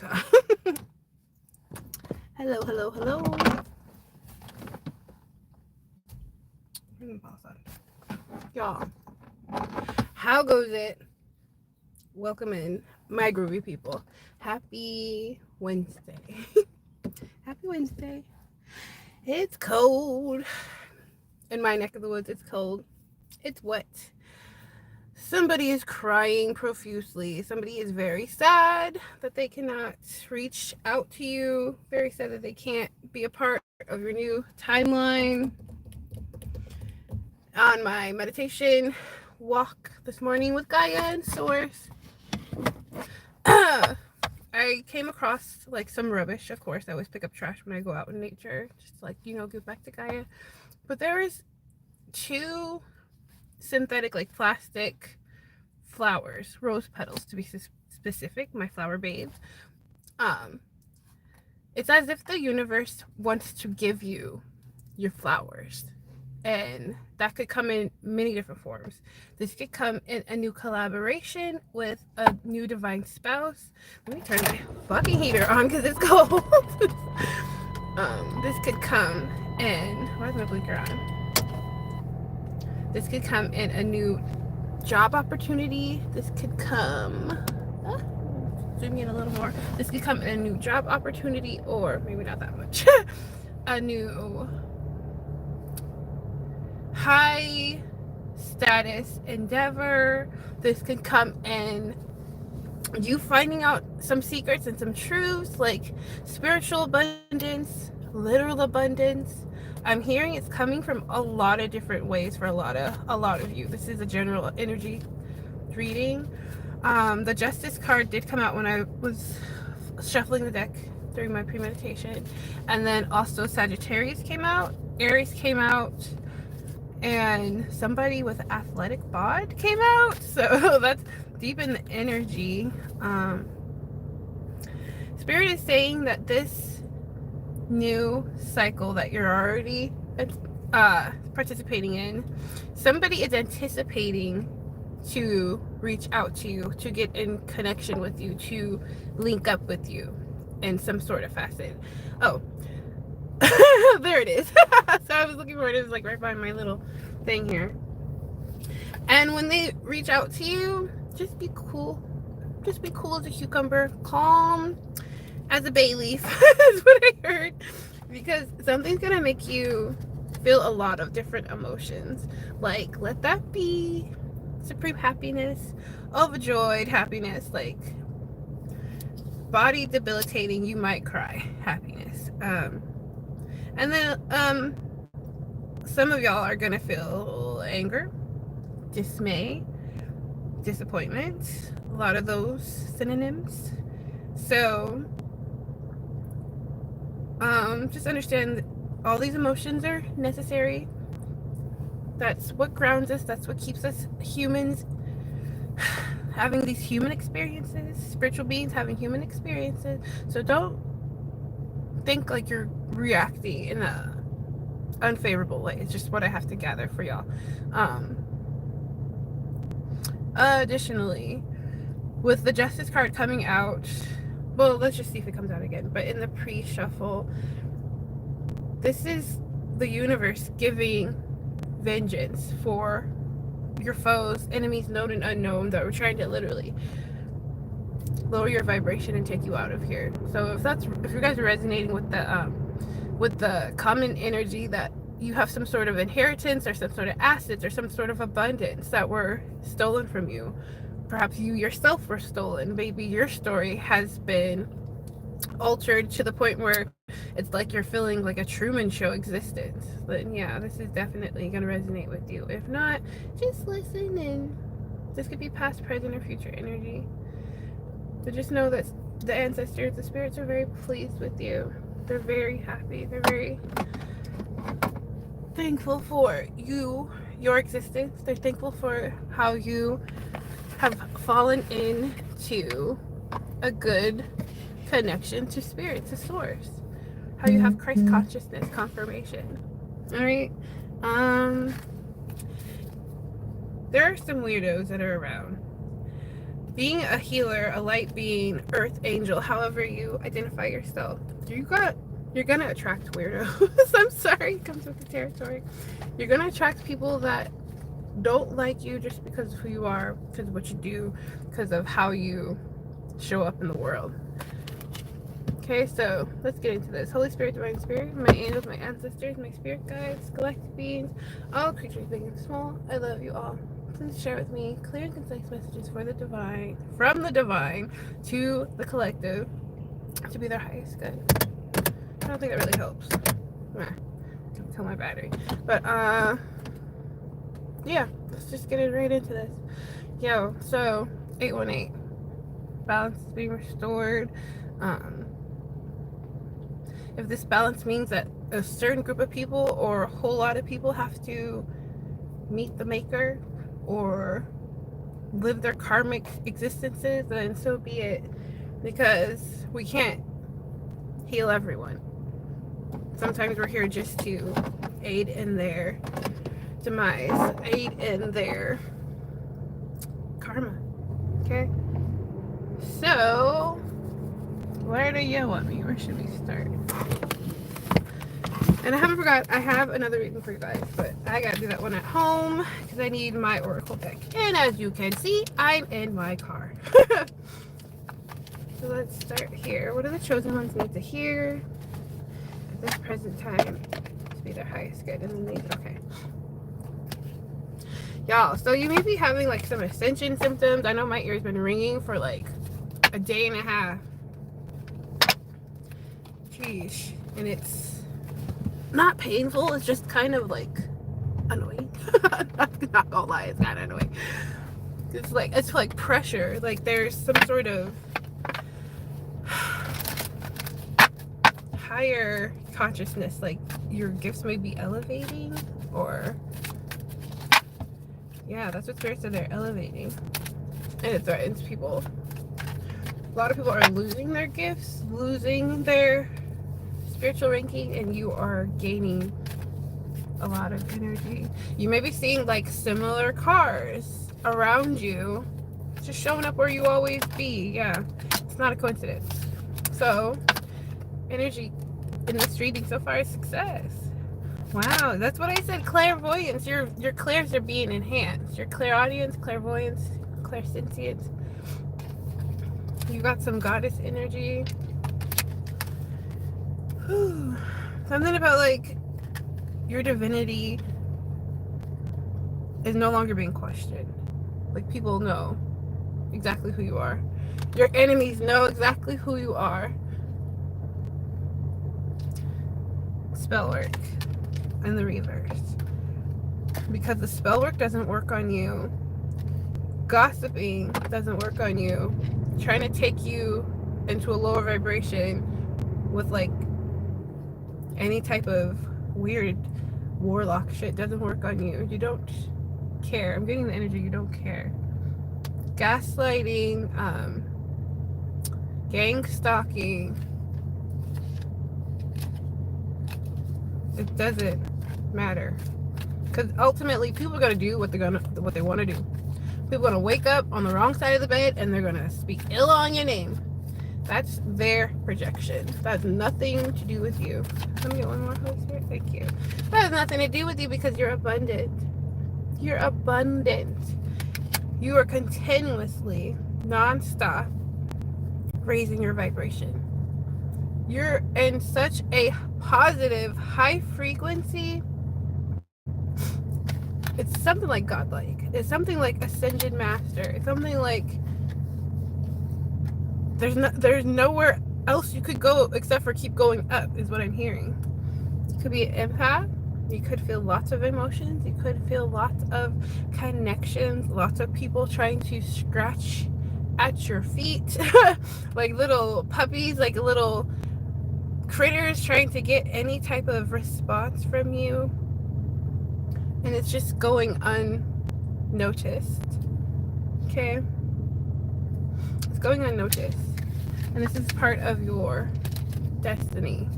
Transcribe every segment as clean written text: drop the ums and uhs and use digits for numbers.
So hello, hello, hello. Y'all, how goes it? Welcome in, my groovy people. Happy Wednesday. Happy Wednesday. It's cold. In my neck of the woods, it's cold. It's wet. Somebody is crying profusely. Somebody is very sad that they cannot reach out to you. Very sad that they can't be a part of your new timeline. On my meditation walk this morning with Gaia and Source, I came across like some rubbish. Of course, I always pick up trash when I go out in nature, just like, give back to Gaia. But there is 2 synthetic, like plastic flowers, rose petals to be specific, my flower babes. It's as if the universe wants to give you your flowers, and that could come in many different forms. This could come in a new collaboration with a new divine spouse. Let me turn my fucking heater on because it's cold. This could come in, why is my blinker on? This could come in a new job opportunity. This could come, zoom in a little more. This could come in a new job opportunity, or maybe not that much. A new high status endeavor. This could come in you finding out some secrets and some truths, like spiritual abundance, literal abundance. I'm hearing it's coming from a lot of different ways for a lot of you. This is a general energy reading. The Justice card did come out when I was shuffling the deck during my premeditation, and then also Sagittarius came out, Aries came out, and somebody with athletic bod came out. So that's deep in the energy. Spirit is saying that this new cycle that you're already participating in, somebody is anticipating to reach out to you, to get in connection with you, to link up with you in some sort of facet. Oh, there it is. So I was looking for it. It was like right behind my little thing here. And when they reach out to you, just be cool. Just be cool as a cucumber, calm as a bay leaf. That's what I heard. Because something's gonna make you feel a lot of different emotions. Like, let that be supreme happiness, overjoyed happiness, like body debilitating, you might cry happiness. And then some of y'all are gonna feel anger, dismay, disappointment, a lot of those synonyms. So just understand that all these emotions are necessary. That's what grounds us, that's what keeps us humans, having these human experiences, spiritual beings having human experiences. So don't think like you're reacting in a unfavorable way. It's just what I have to gather for y'all. Additionally, with the Justice card coming out, well, let's just see if it comes out again, but in the pre-shuffle, this is the universe giving vengeance for your foes, enemies known and unknown, that were trying to literally lower your vibration and take you out of here. So if you guys are resonating with the common energy that you have some sort of inheritance or some sort of assets or some sort of abundance that were stolen from you, perhaps you yourself were stolen, maybe your story has been altered to the point where it's like you're feeling like a Truman Show existence, then yeah, this is definitely going to resonate with you. If not, just listen, and this could be past, present, or future energy. But just know that the ancestors, the spirits, are very pleased with you. They're very happy. They're very thankful for your existence. They're thankful for how you have fallen into a good connection to spirit, to source. How you have Christ consciousness confirmation. Alright? There are some weirdos that are around. being a healer, a light being, earth angel, however you identify yourself, you're gonna attract weirdos. I'm sorry, it comes with the territory. You're gonna attract people that don't like you just because of who you are, because of what you do, because of how you show up in the world. Okay, so let's get into this. Holy Spirit, Divine Spirit, my angels, my ancestors, my spirit guides, galactic beings, all creatures big and small, I love you all. Please share with me clear and concise messages for the divine, from the divine to the collective, to be their highest good. I don't think that really helps. Nah, kill my battery. But yeah, let's just get it right into this. Yo, so 818, balance is being restored. If this balance means that a certain group of people or a whole lot of people have to meet the maker or live their karmic existences, then so be it, because we can't heal everyone. Sometimes we're here just to aid in their demise, aid in their karma. Okay, so where do you want me? Where should we start? And I haven't forgot, I have another reading for you guys, but I gotta do that one at home because I need my oracle deck. And as you can see, I'm in my car. So let's start here. What do the chosen ones need to hear at this present time to be their highest good? And then they, okay. Y'all, so you may be having like some ascension symptoms. I know my ear's been ringing for like a day and a half. Sheesh. And it's not painful, it's just kind of like annoying. Not gonna lie, it's kind of annoying. It's like pressure, like there's some sort of higher consciousness, like your gifts may be elevating, or yeah, that's what Spirit said, they're elevating, and it threatens people. A lot of people are losing their gifts, losing their spiritual ranking, and you are gaining a lot of energy. You may be seeing like similar cars around you, just showing up where you always be. Yeah, it's not a coincidence. So energy in this reading so far is success. Wow, that's what I said, clairvoyance. Your clairs are being enhanced. Your clairaudience, clairvoyance, clairsentience. You got some goddess energy. Something about like your divinity is no longer being questioned. Like people know exactly who you are. Your enemies know exactly who you are. Spell work in the reverse, because the spell work doesn't work on you. Gossiping doesn't work on you. Trying to take you into a lower vibration with like any type of weird warlock shit doesn't work on you. You don't care. I'm getting the energy, you don't care. Gaslighting, gang stalking, it doesn't matter, because ultimately people are going to do what they want to do. People are going to wake up on the wrong side of the bed and they're going to speak ill on your name. That's their projection. That has nothing to do with you. Let me get one more, Holy Spirit. Thank you. That has nothing to do with you, because you're abundant. You're abundant. You are continuously, non-stop, raising your vibration. You're in such a positive, high frequency. It's something like godlike. It's something like ascended master. It's something like there's nowhere else you could go except for keep going up, is what I'm hearing. You could be an empath. You could feel lots of emotions. You could feel lots of connections. Lots of people trying to scratch at your feet like little puppies, like little critters trying to get any type of response from you, and it's just going unnoticed. Okay, it's going unnoticed, and this is part of your destiny.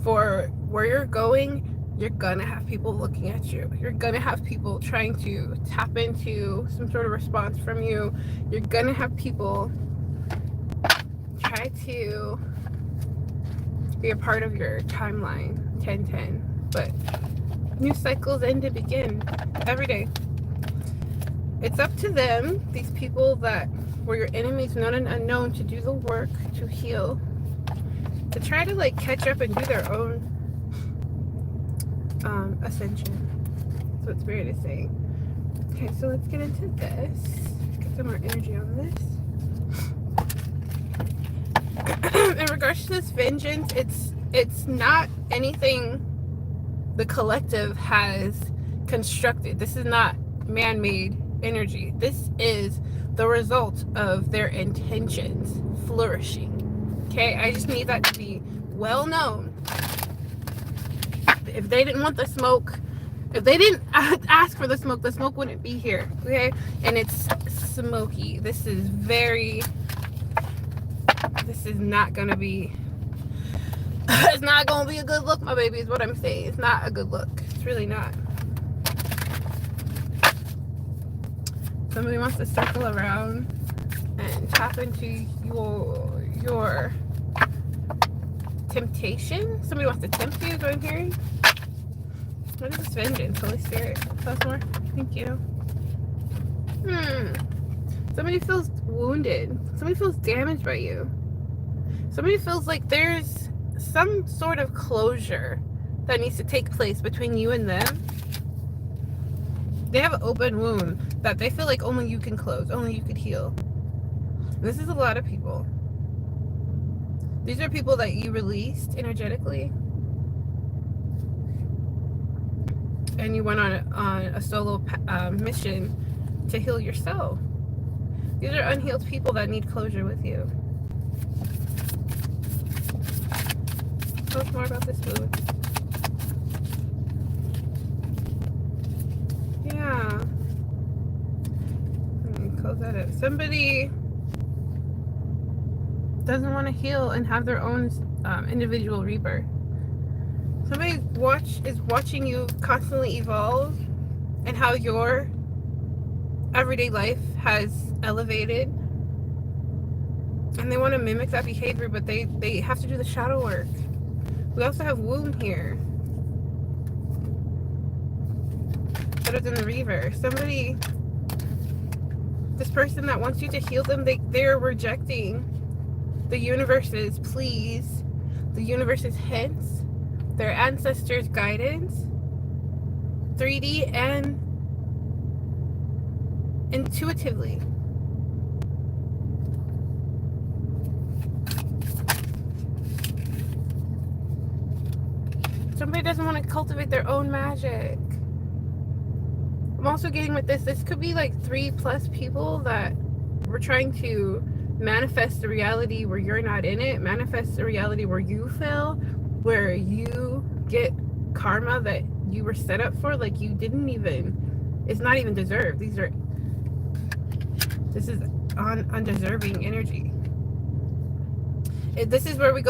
For where you're going, you're gonna have people looking at you. You're gonna have people trying to tap into some sort of response from you. You're gonna have people try to be a part of your timeline, 1010. But new cycles end to begin every day. It's up to them, these people that were your enemies, known and unknown, to do the work, to heal, to try to like catch up and do their own ascension. That's what Spirit is saying. Okay, so let's get into this. Get some more energy on this. In regards to this vengeance, it's not anything the collective has constructed. This is not man-made energy. This is the result of their intentions flourishing. Okay, I just need that to be well known. If they didn't want the smoke, if they didn't ask for the smoke wouldn't be here. Okay, and it's smoky. This is not gonna be it's not gonna be a good look, my baby, is what I'm saying. It's not a good look. It's really not. Somebody wants to circle around and tap into your temptation. Somebody wants to tempt you, is what I'm hearing. What is this vengeance, Holy Spirit? Tell us more. Thank you. Somebody feels wounded. Somebody feels damaged by you. Somebody feels like there's some sort of closure that needs to take place between you and them. They have an open wound that they feel like only you can close, only you could heal. And this is a lot of people. These are people that you released energetically, and you went on a solo mission to heal yourself. These are unhealed people that need closure with you. Tell us more about this mood. Yeah. Let me close that up. Somebody doesn't want to heal and have their own individual rebirth. Somebody is watching you constantly evolve and how your everyday life has elevated, and they want to mimic that behavior, but they have to do the shadow work. We also have womb here, better than the reverse. Somebody, this person that wants you to heal them, they're rejecting the universe's pleas, the universe's hints, their ancestors' guidance, 3D and intuitively. Somebody doesn't want to cultivate their own magic. I'm also getting with this could be like 3+ people that were trying to manifest the reality where you're not in it, manifest the reality where you fail, where you get karma that you were set up for, like you didn't even, it's not even deserved. This is undeserving energy. This is where we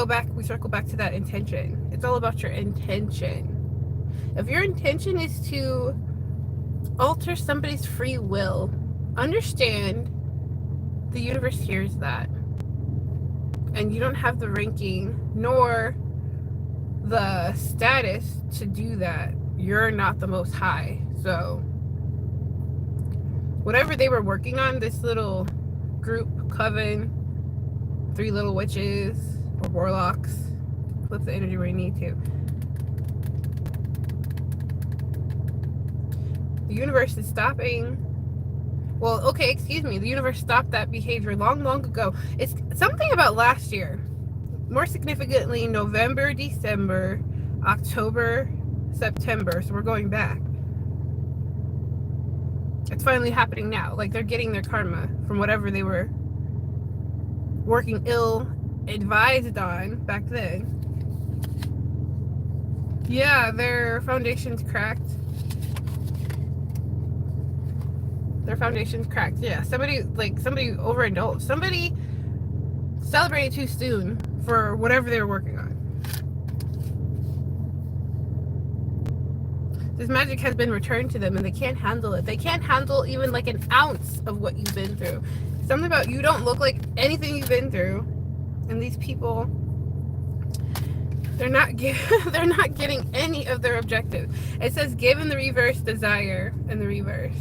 circle back to that intention. It's all about your intention. If your intention is to alter somebody's free will, understand the universe hears that. And you don't have the ranking nor the status to do that. You're not the most high. So whatever they were working on, this little group, coven, 3 little witches or warlocks, flip the energy where you need to. The universe is stopping. Well, okay, excuse me. The universe stopped that behavior long ago. It's something about last year. More significantly, November, December, October, September. So we're going back. It's finally happening now. Like they're getting their karma from whatever they were working ill-advised on back then. Yeah, their foundation's cracked. Their foundation's cracked. Yeah, somebody overindulged. Somebody celebrated too soon for whatever they were working on. This magic has been returned to them and they can't handle it. They can't handle even like an ounce of what you've been through. Something about you don't look like anything you've been through. And these people, they're not getting any of their objectives. It says give in the reverse, desire in the reverse.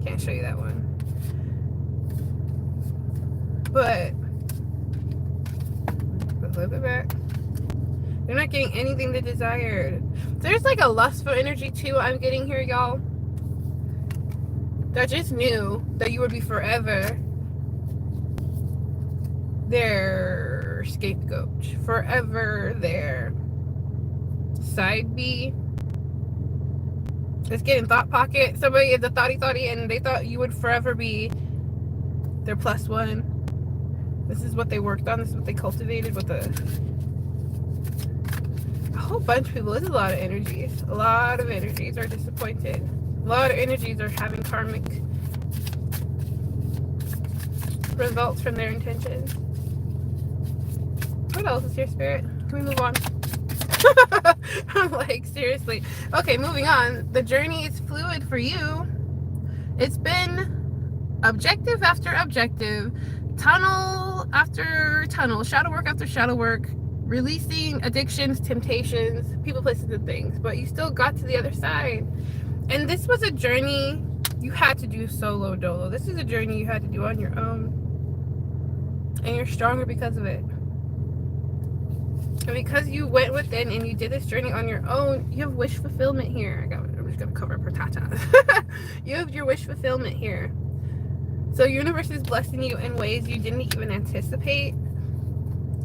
Can't show you that one. But a little bit back. They're not getting anything they desired. There's like a lustful energy too I'm getting here, y'all. That just knew that you would be forever their scapegoat. Forever their side B. It's getting thought pocket. Somebody is a thoughty and they thought you would forever be their plus one. This is what they worked on. This is what they cultivated with a whole bunch of people. This is a lot of energies. A lot of energies are disappointed. A lot of energies are having karmic results from their intentions. What else is here, Spirit? Can we move on? I'm like, seriously. Okay, moving on. The journey is fluid for you. It's been objective after objective, tunnel after tunnel, shadow work after shadow work, releasing addictions, temptations, people, places, and things. But you still got to the other side. And this was a journey you had to do solo dolo. This is a journey you had to do on your own. And you're stronger because of it. And because you went within and you did this journey on your own, you have wish fulfillment here. I'm just going to cover up her tatas. You have your wish fulfillment here. So universe is blessing you in ways you didn't even anticipate.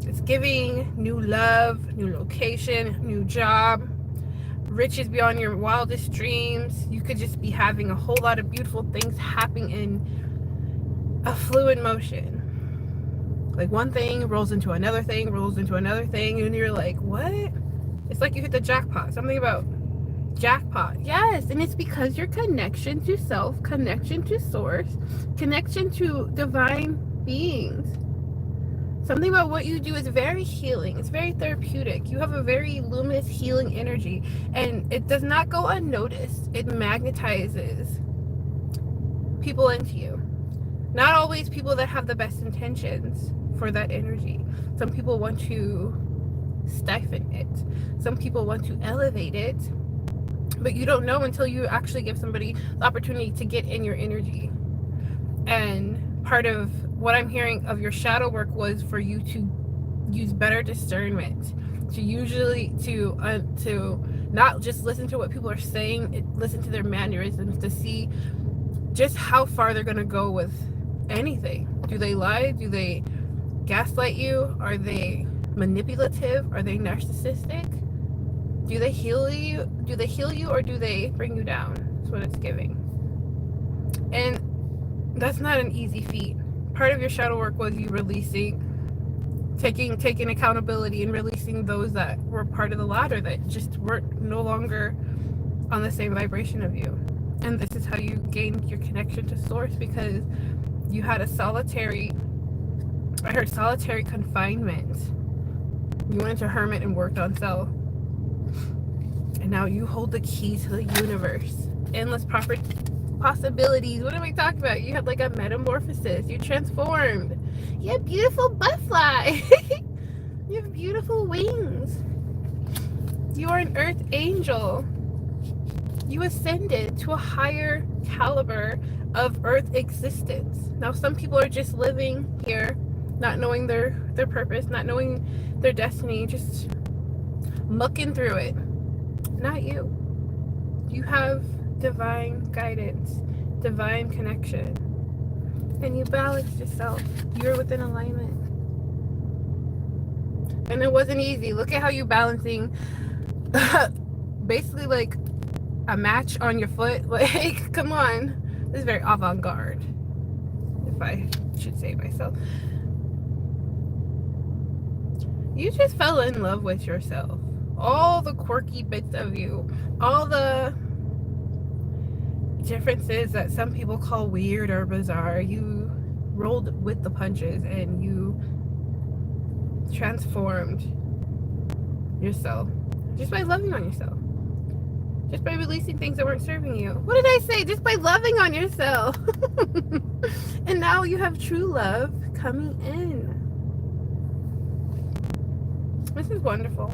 It's giving new love, new location, new job, riches beyond your wildest dreams. You could just be having a whole lot of beautiful things happening in a fluid motion. Like one thing rolls into another thing, rolls into another thing, and you're like, what? It's like you hit the jackpot. Something about jackpot. Yes, and it's because your connection to self, connection to source, connection to divine beings. Something about what you do is very healing. It's very therapeutic. You have a very luminous healing energy, and it does not go unnoticed. It magnetizes people into you. Not always people that have the best intentions for that energy. Some people want to stifle it. Some people want to elevate it. But you don't know until you actually give somebody the opportunity to get in your energy. And part of what I'm hearing of your shadow work was for you to use better discernment. To not just listen to what people are saying, listen to their mannerisms, to see just how far they're going to go with anything. Do they lie? Do they gaslight you? Are they manipulative? Are they narcissistic? Do they heal you? Do they heal you, or do they bring you down? That's what it's giving. And that's not an easy feat. Part of your shadow work was you releasing, taking accountability and releasing those that were part of the ladder that just weren't no longer on the same vibration of you. And this is how you gained your connection to source, because you had solitary confinement. You went into hermit and worked on self. And now you hold the key to the universe. Endless possibilities. What am I talking about? You had like a metamorphosis. You transformed. You have beautiful butterfly. You have beautiful wings. You are an earth angel. You ascended to a higher caliber of earth existence. Now some people are just living here, not knowing their purpose, not knowing their destiny, just mucking through it. Not you. You have divine guidance, divine connection, and you balanced yourself. You're within alignment. And it wasn't easy. Look at how you balancing basically like a match on your foot. Like, come on. This is very avant-garde, if I should say myself. You just fell in love with yourself. All the quirky bits of you, all the differences that some people call weird or bizarre, you rolled with the punches and you transformed yourself just by loving on yourself. Just by releasing things that weren't serving you. What did I say? Just by loving on yourself. And now you have true love coming in. This is wonderful.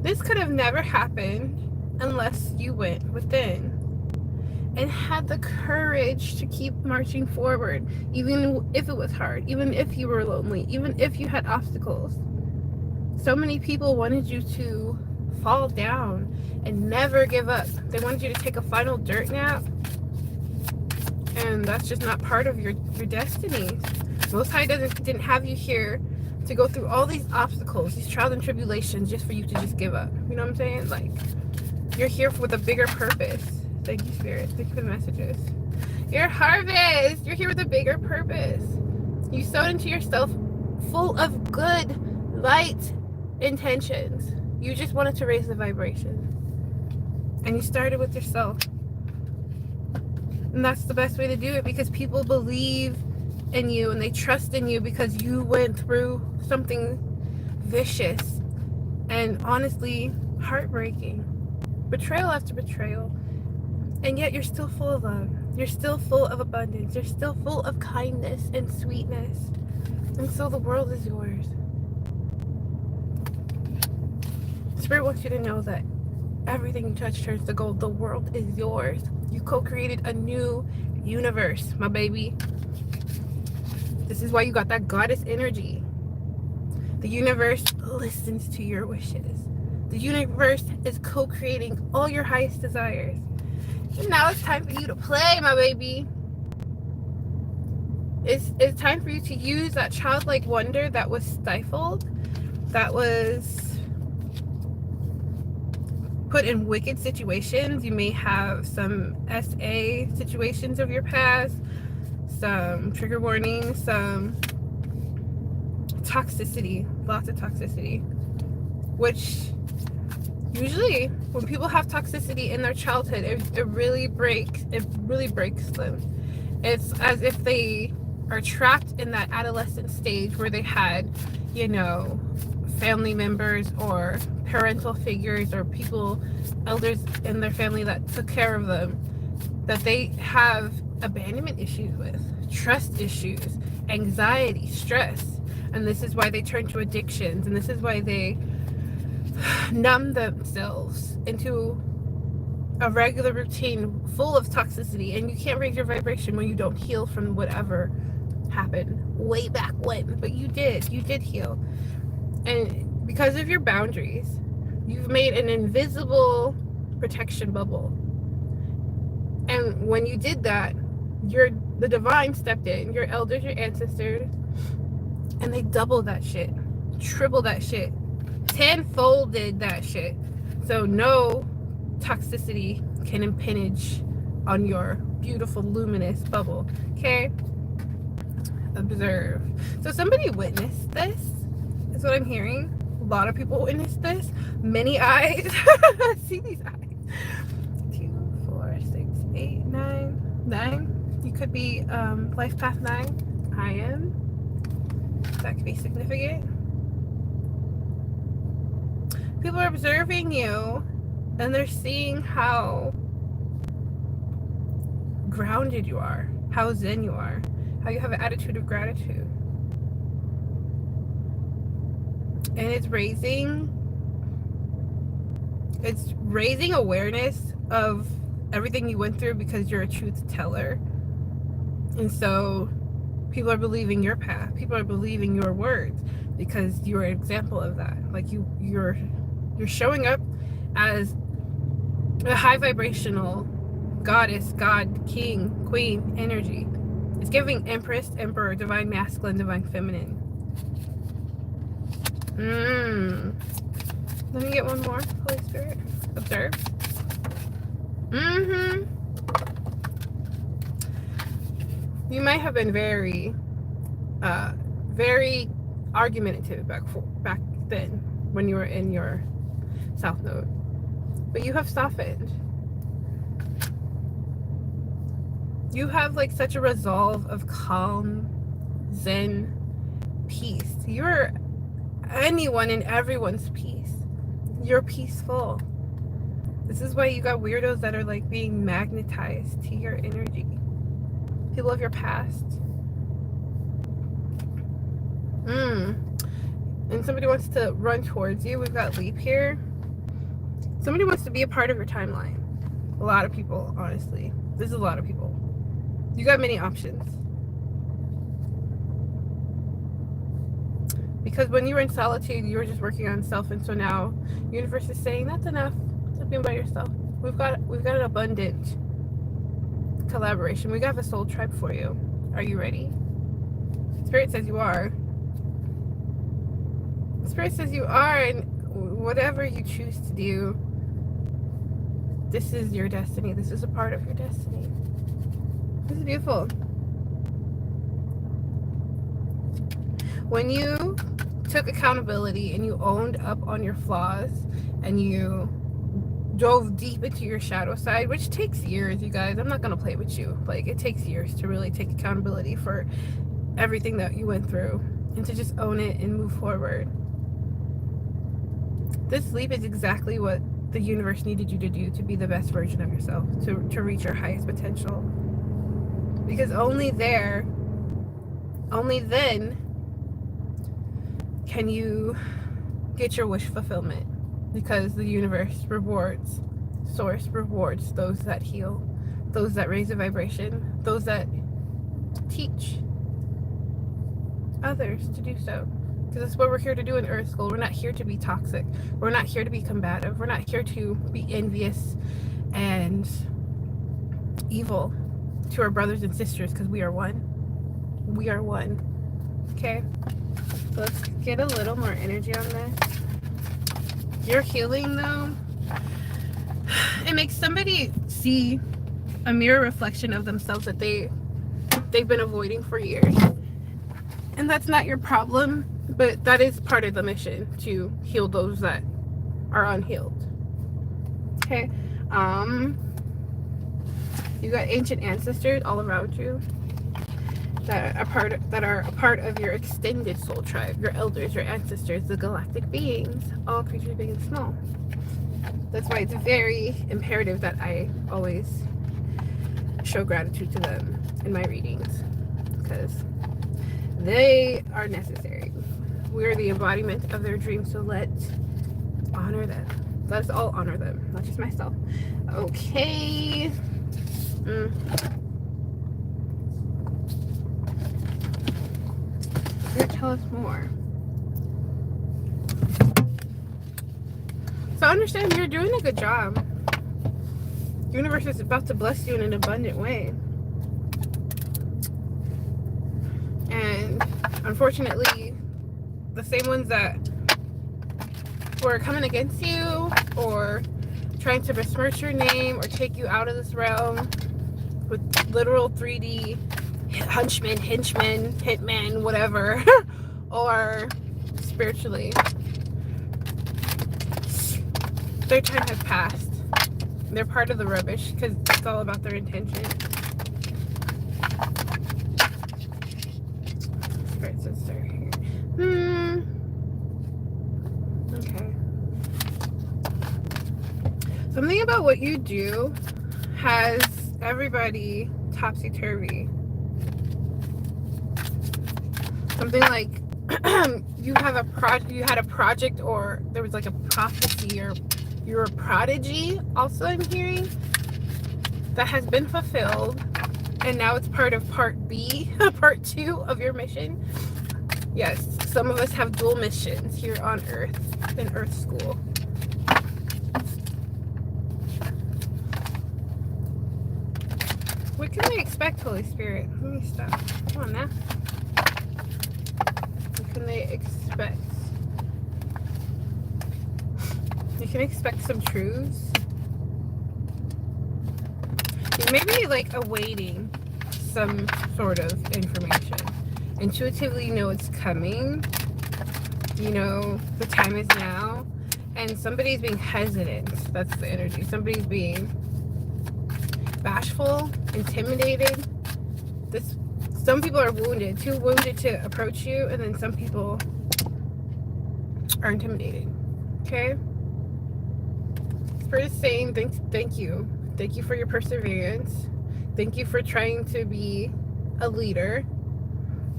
This could have never happened unless you went within and had the courage to keep marching forward, even if it was hard, even if you were lonely, even if you had obstacles. So many people wanted you to fall down and never give up. They wanted you to take a final dirt nap, and that's just not part of your destiny. Most High didn't have you here to go through all these obstacles, these trials and tribulations, just for you to just give up. You know what I'm saying? Like, you're here with a bigger purpose. Thank you, Spirit. Thank you for the messages. Your harvest. You're here with a bigger purpose. You sowed into yourself full of good, light intentions. You just wanted to raise the vibration. And you started with yourself. And that's the best way to do it, because people believe in you and they trust in you because you went through something vicious and honestly heartbreaking. Betrayal after betrayal. And yet you're still full of love. You're still full of abundance. You're still full of kindness and sweetness. And so the world is yours. Spirit wants you to know that everything you touch turns to gold. The world is yours. You co-created a new universe, my baby. This is why you got that goddess energy. The universe listens to your wishes. The universe is co-creating all your highest desires. And now it's time for you to play, my baby. It's time for you to use that childlike wonder that was stifled, that was put in wicked situations. You may have some SA situations of your past, some trigger warnings, some toxicity, lots of toxicity, which usually when people have toxicity in their childhood, it really breaks them. It's as if they are trapped in that adolescent stage where they had, you know, family members or parental figures or people, elders in their family that took care of them, that they have abandonment issues with, trust issues, anxiety, stress. And this is why they turn to addictions, and this is why they numb themselves into a regular routine full of toxicity. And you can't raise your vibration when you don't heal from whatever happened way back when. But you did heal. And because of your boundaries, you've made an invisible protection bubble. And when you did that, the divine stepped in, your elders, your ancestors, and they doubled that shit, tripled that shit, tenfolded that shit. So no toxicity can impinge on your beautiful luminous bubble. Okay? Observe. So somebody witnessed this, is what I'm hearing. A lot of people witnessed this. Many eyes. See these eyes. 2, 4, 6, 8, 9. 9. You could be life path 9. I am. That could be significant. People are observing you and they're seeing how grounded you are, how zen you are, how you have an attitude of gratitude. And it's raising awareness of everything you went through because you're a truth teller. And so people are believing your path. People are believing your words because you're an example of that. Like you're showing up as a high vibrational goddess, god, king, queen energy. It's giving empress, emperor, divine masculine, divine feminine. Let me get one more, Holy Spirit. Observe. You might have been very argumentative back then when you were in your South Node, but you have softened. You have like such a resolve of calm, zen, peace. You're anyone and everyone's peace. You're peaceful. This is why you got weirdos that are like being magnetized to your energy. People of your past. And somebody wants to run towards you. We've got leap here. Somebody wants to be a part of your timeline. A lot of people, honestly. This is a lot of people. You got many options. Because when you were in solitude, you were just working on self, and so now universe is saying that's enough. Stop being by yourself. We've got an abundant collaboration. We got a soul tribe for you. Are you ready? Spirit says you are. Spirit says you are, and whatever you choose to do, this is your destiny. This is a part of your destiny. This is beautiful. When you took accountability and you owned up on your flaws and you dove deep into your shadow side, which takes years, you guys. I'm not going to play with you. Like, it takes years to really take accountability for everything that you went through and to just own it and move forward. This leap is exactly what the universe needed you to do to be the best version of yourself, to reach your highest potential. Because only then can you get your wish fulfillment. Because the universe rewards, source rewards those that heal, those that raise a vibration, those that teach others to do so. Because that's what we're here to do in Earth School. We're not here to be toxic. We're not here to be combative. We're not here to be envious and evil to our brothers and sisters, because we are one. We are one. Okay? So let's get a little more energy on this. Your healing, though, it makes somebody see a mirror reflection of themselves that they've been avoiding for years. And that's not your problem, but that is part of the mission, to heal those that are unhealed. Okay? You got ancient ancestors all around you that are a part of your extended soul tribe, your elders, your ancestors, the galactic beings, all creatures big and small. That's why it's very imperative that I always show gratitude to them in my readings, because they are necessary. We're the embodiment of their dreams, so let's honor them. Let's all honor them, not just myself. Okay. Tell us more. So understand, you're doing a good job. The universe is about to bless you in an abundant way. And unfortunately, the same ones that were coming against you or trying to besmirch your name or take you out of this realm with literal 3D henchmen, hitman, whatever, or spiritually, their time has passed. They're part of the rubbish, because it's all about their intention. Spirit sister here. Okay. Something about what you do has everybody topsy-turvy. Something like you had a project, or there was like a prophecy, or you're a prodigy, also I'm hearing, that has been fulfilled, and now it's part of part B, part 2 of your mission. Yes, some of us have dual missions here on Earth, in Earth School. What can we expect, Holy Spirit? Let me stop. Come on now. What can they expect? You can expect some truths. You may be like awaiting some sort of information. Intuitively, you know it's coming. You know the time is now. And somebody's being hesitant. That's the energy. Somebody's being bashful, intimidated. Some people are wounded, too wounded to approach you, and then some people are intimidated. Okay? Spirit is saying thank you. Thank you for your perseverance. Thank you for trying to be a leader.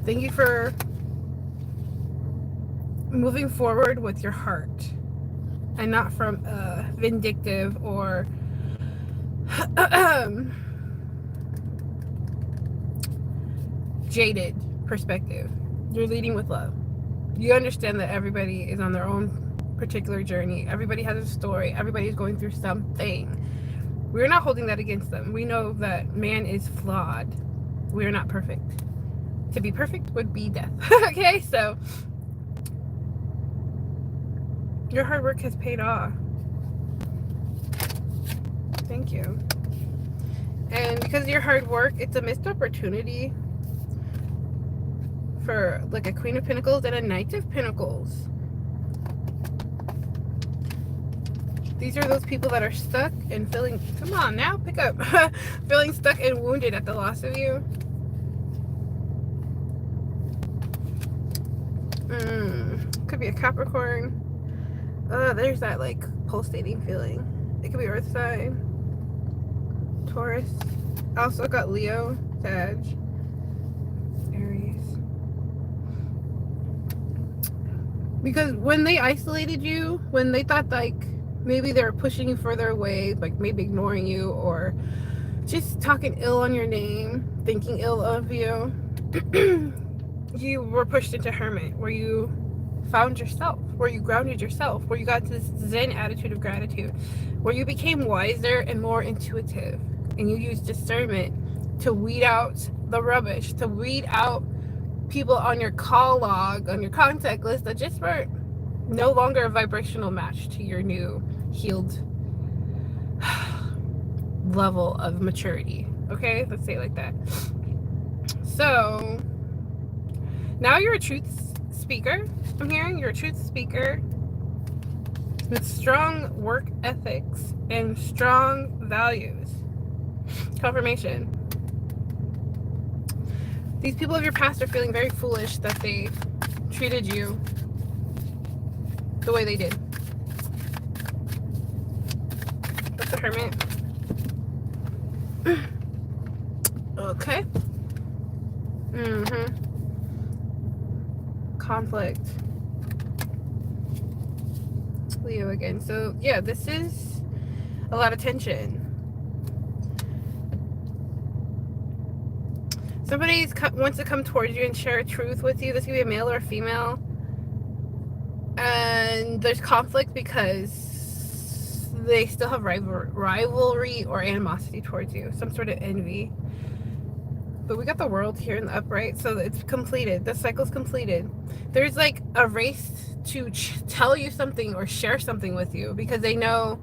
Thank you for moving forward with your heart and not from a vindictive or jaded perspective. You're leading with love. You understand that everybody is on their own particular journey. Everybody has a story. Everybody's going through something. We're not holding that against them. We know that man is flawed. We are not perfect. To be perfect would be death. Okay, so your hard work has paid off. Thank you. And because of your hard work, it's a missed opportunity for like a Queen of Pentacles and a Knight of Pentacles. These are those people that are stuck and feeling, come on now, pick up, feeling stuck and wounded at the loss of you. Could be a Capricorn. There's that like pulsating feeling. It could be Earth sign, Taurus. I also got Leo, Sag, Aries. Because when they isolated you, when they thought like maybe they were pushing you further away, like maybe ignoring you or just talking ill on your name, thinking ill of you, you were pushed into hermit, where you found yourself, where you grounded yourself, where you got this Zen attitude of gratitude, where you became wiser and more intuitive, and you used discernment to weed out the rubbish, to weed out people on your call log, on your contact list that just were no longer a vibrational match to your new healed level of maturity. Okay, let's say it like that. So now you're a truth speaker. I'm hearing you're a truth speaker with strong work ethics and strong values. Confirmation. These people of your past are feeling very foolish that they treated you the way they did. That's the Hermit. Okay. Conflict. Leo again. So yeah, this is a lot of tension. Somebody wants to come towards you and share a truth with you. This could be a male or a female. And there's conflict because they still have rivalry or animosity towards you. Some sort of envy. But we got the World here in the upright, so it's completed. The cycle's completed. There's like a race to tell you something or share something with you because they know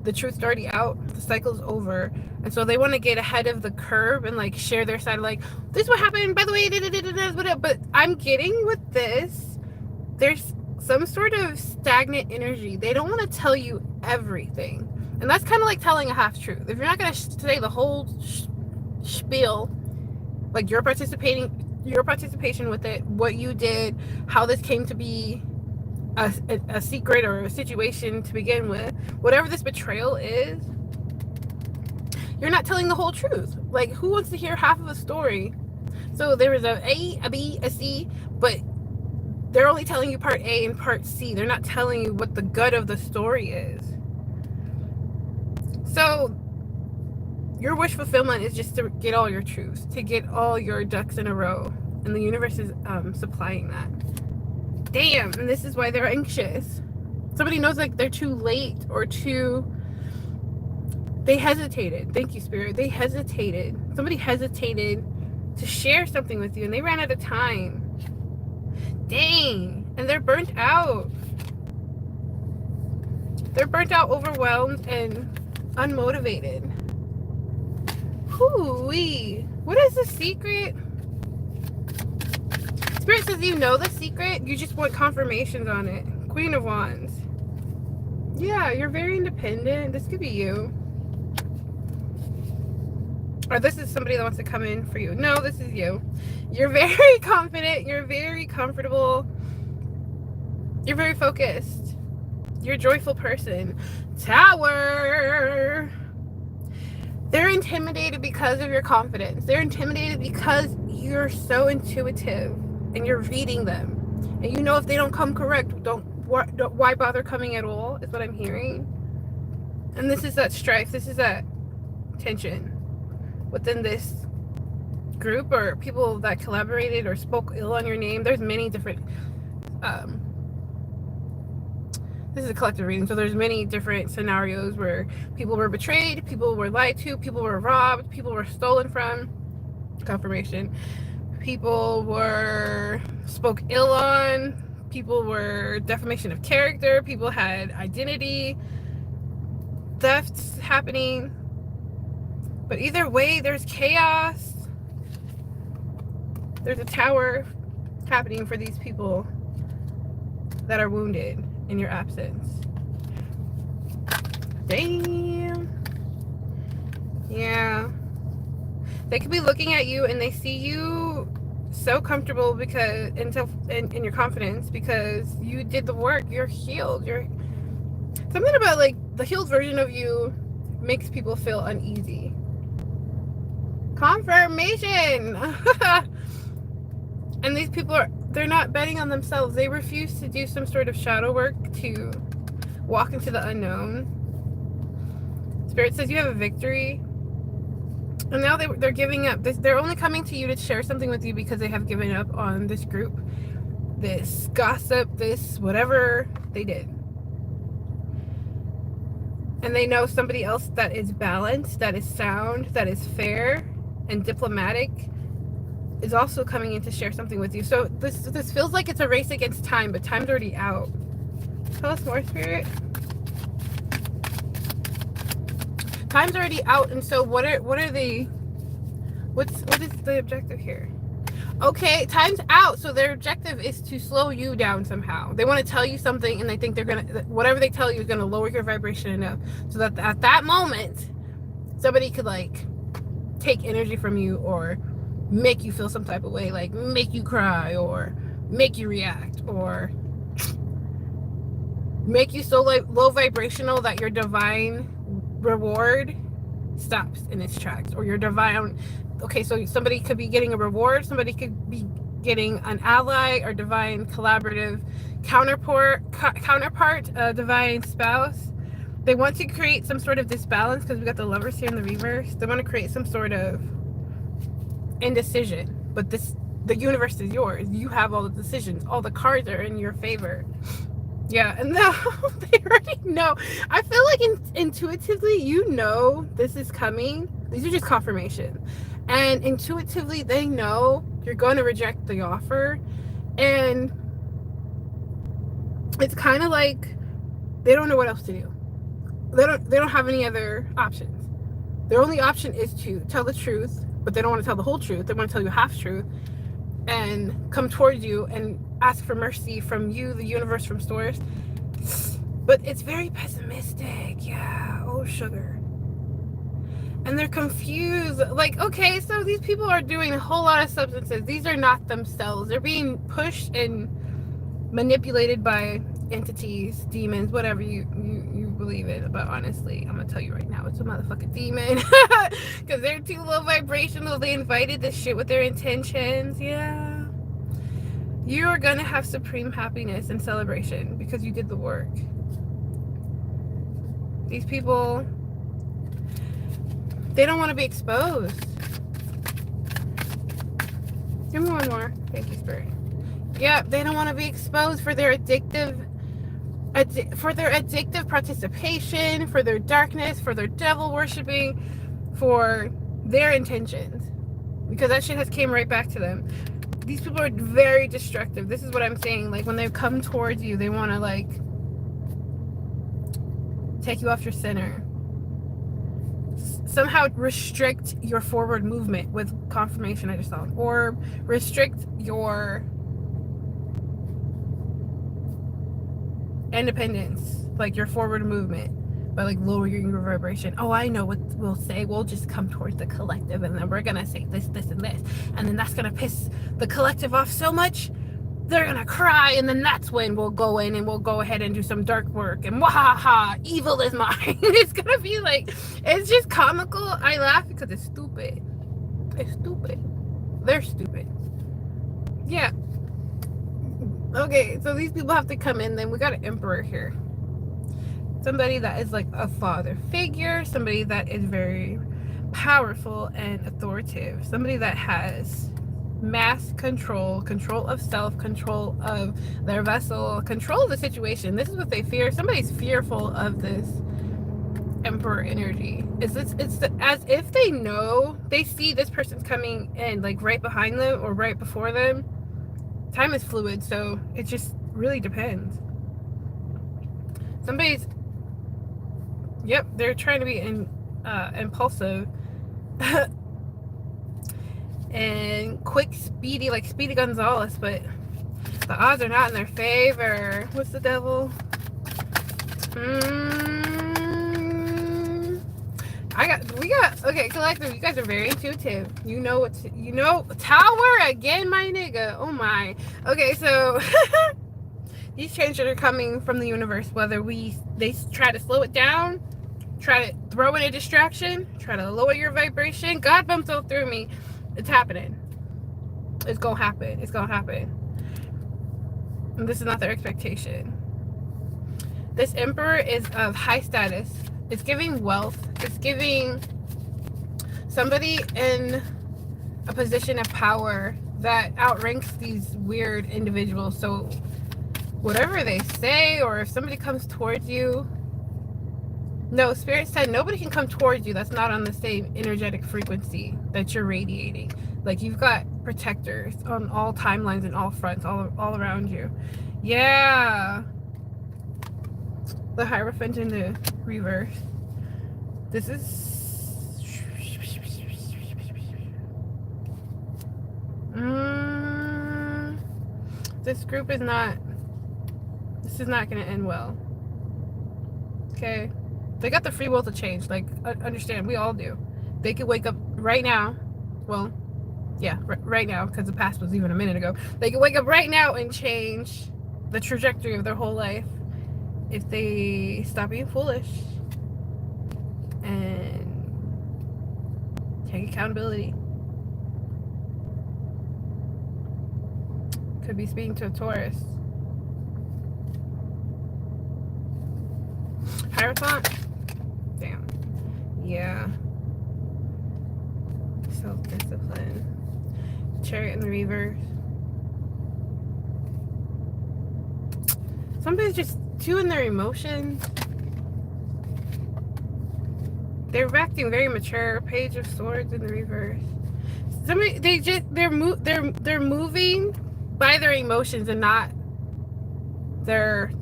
the truth's already out. The cycle's over. And so they want to get ahead of the curve and like share their side, like, this is what happened, by the way, but I'm getting with this, there's some sort of stagnant energy. They don't want to tell you everything. And that's kind of like telling a half truth. If you're not going to say the whole spiel, like your participation with it, what you did, how this came to be a secret or a situation to begin with, whatever this betrayal is, you're not telling the whole truth. Like, who wants to hear half of a story? So there is a A, a B, a C, but they're only telling you part A and part C. They're not telling you what the gut of the story is. So your wish fulfillment is just to get all your truths, to get all your ducks in a row. And the universe is supplying that. Damn, and this is why they're anxious. Somebody knows like they're too late or they hesitated. Thank you, Spirit. They hesitated. Somebody hesitated to share something with you and they ran out of time. Dang. And they're burnt out. They're burnt out, overwhelmed, and unmotivated. Hoo-wee. What is the secret? Spirit says you know the secret. You just want confirmations on it. Queen of Wands. Yeah, you're very independent. This could be you. Or this is somebody that wants to come in for you. No, this is you. You're very confident. You're very comfortable. You're very focused. You're a joyful person. Tower. They're intimidated because of your confidence. They're intimidated because you're so intuitive and you're reading them. And you know if they don't come correct, why bother coming at all, is what I'm hearing. And this is that strife. This is that tension within this group, or people that collaborated or spoke ill on your name. There's many different this is a collective reading, so there's many different scenarios where people were betrayed, people were lied to, people were robbed, people were stolen from. Confirmation. People were spoke ill on, people were defamation of character, people had identity thefts happening. But either way, there's chaos. There's a tower happening for these people that are wounded in your absence. Damn. Yeah. They could be looking at you and they see you so comfortable because in your confidence, because you did the work. You're healed. You're something about like the healed version of you makes people feel uneasy. Confirmation. And these people they're not betting on themselves. They refuse to do some sort of shadow work to walk into the unknown. Spirit says you have a victory. And now they're giving up. They're only coming to you to share something with you because they have given up on this group, this gossip, this whatever they did. And they know somebody else that is balanced, that is sound, that is fair and diplomatic is also coming in to share something with you. So this feels like it's a race against time, but time's already out. Tell us more, Spirit. Time's already out, and so what is the objective here? Okay, time's out, so their objective is to slow you down somehow. They want to tell you something, and they think they're gonna, whatever they tell you is gonna lower your vibration enough so that at that moment somebody could like take energy from you or make you feel some type of way, like make you cry or make you react or make you so like low vibrational that your divine reward stops in its tracks, or your divine, okay, so somebody could be getting a reward, somebody could be getting an ally or divine collaborative counterpart, a divine spouse. They want to create some sort of disbalance because we got the Lovers here in the reverse. They want to create some sort of indecision, but the universe is yours. You have all the decisions, all the cards are in your favor. Yeah, and now they already know. I feel like intuitively you know this is coming. These are just confirmation, and intuitively they know you're going to reject the offer, and it's kind of like they don't know what else to do. They don't have any other options. Their only option is to tell the truth, but they don't want to tell the whole truth. They want to tell you half truth and come towards you and ask for mercy from you, the universe, from source. But it's very pessimistic. Yeah. Oh, sugar. And they're confused. Like, okay, so these people are doing a whole lot of substances. These are not themselves. They're being pushed and manipulated by entities, demons, whatever you believe in. But honestly, I'm gonna tell you right now, it's a motherfucking demon. Because they're too low vibrational. They invited this shit with their intentions. Yeah. You are gonna have supreme happiness and celebration because you did the work. These people, they don't want to be exposed. Give me one more. Thank you, Spirit. Yeah, they don't want to be exposed for their addictive participation, for their darkness, for their devil worshiping, for their intentions, because that shit has came right back to them. These people are very destructive. This is what I'm saying. Like, when they come towards you, they want to like take you off your center, somehow restrict your forward movement with confirmation. I just saw, or restrict your independence, like your forward movement, by like lowering your vibration. Oh, I know what we'll say. We'll just come towards the collective, and then we're gonna say this, this, and this, and then that's gonna piss the collective off so much they're gonna cry, and then that's when we'll go in and we'll go ahead and do some dark work, and wahaha, evil is mine. It's gonna be like, it's just comical. I laugh because it's stupid. It's stupid. They're stupid. Yeah. Okay, so these people have to come in. Then we got an emperor here. Somebody that is like a father figure, somebody that is very powerful and authoritative, somebody that has mass control, control of self, control of their vessel, control of the situation. This is what they fear. Somebody's fearful of this emperor energy. It's as if they know, they see this person's coming in like right behind them or right before them. Time is fluid, so it just really depends. Somebody's, yep, they're trying to be impulsive and quick, speedy, like Speedy Gonzalez, but the odds are not in their favor. What's the devil? Okay, collective, you guys are very intuitive. You know what to, you know. Tower again, my nigga. Oh my. Okay, so these changes are coming from the universe, whether they try to slow it down, try to throw in a distraction, try to lower your vibration. God bumps all through me. It's happening. It's gonna happen. It's gonna happen. And this is not their expectation. This emperor is of high status. It's giving wealth. It's giving somebody in a position of power that outranks these weird individuals. So whatever they say, or if somebody comes towards you, no, Spirit said nobody can come towards you that's not on the same energetic frequency that you're radiating. Like, you've got protectors on all timelines and all fronts, all around you. Yeah. The Hierophant in the reverse. This is... this group is not... this is not going to end well. Okay? They got the free will to change. Like, understand, we all do. They could wake up right now. Well, yeah, right now, because the past was even a minute ago. They could wake up right now and change the trajectory of their whole life if they stop being foolish and take accountability. Could be speaking to a Taurus. Hierophant? Damn. Yeah. Self-discipline. Chariot in the reverse. Somebody's just too in their emotions. They're acting very mature. Page of Swords in the reverse. Somebody, they're moving by their emotions and not their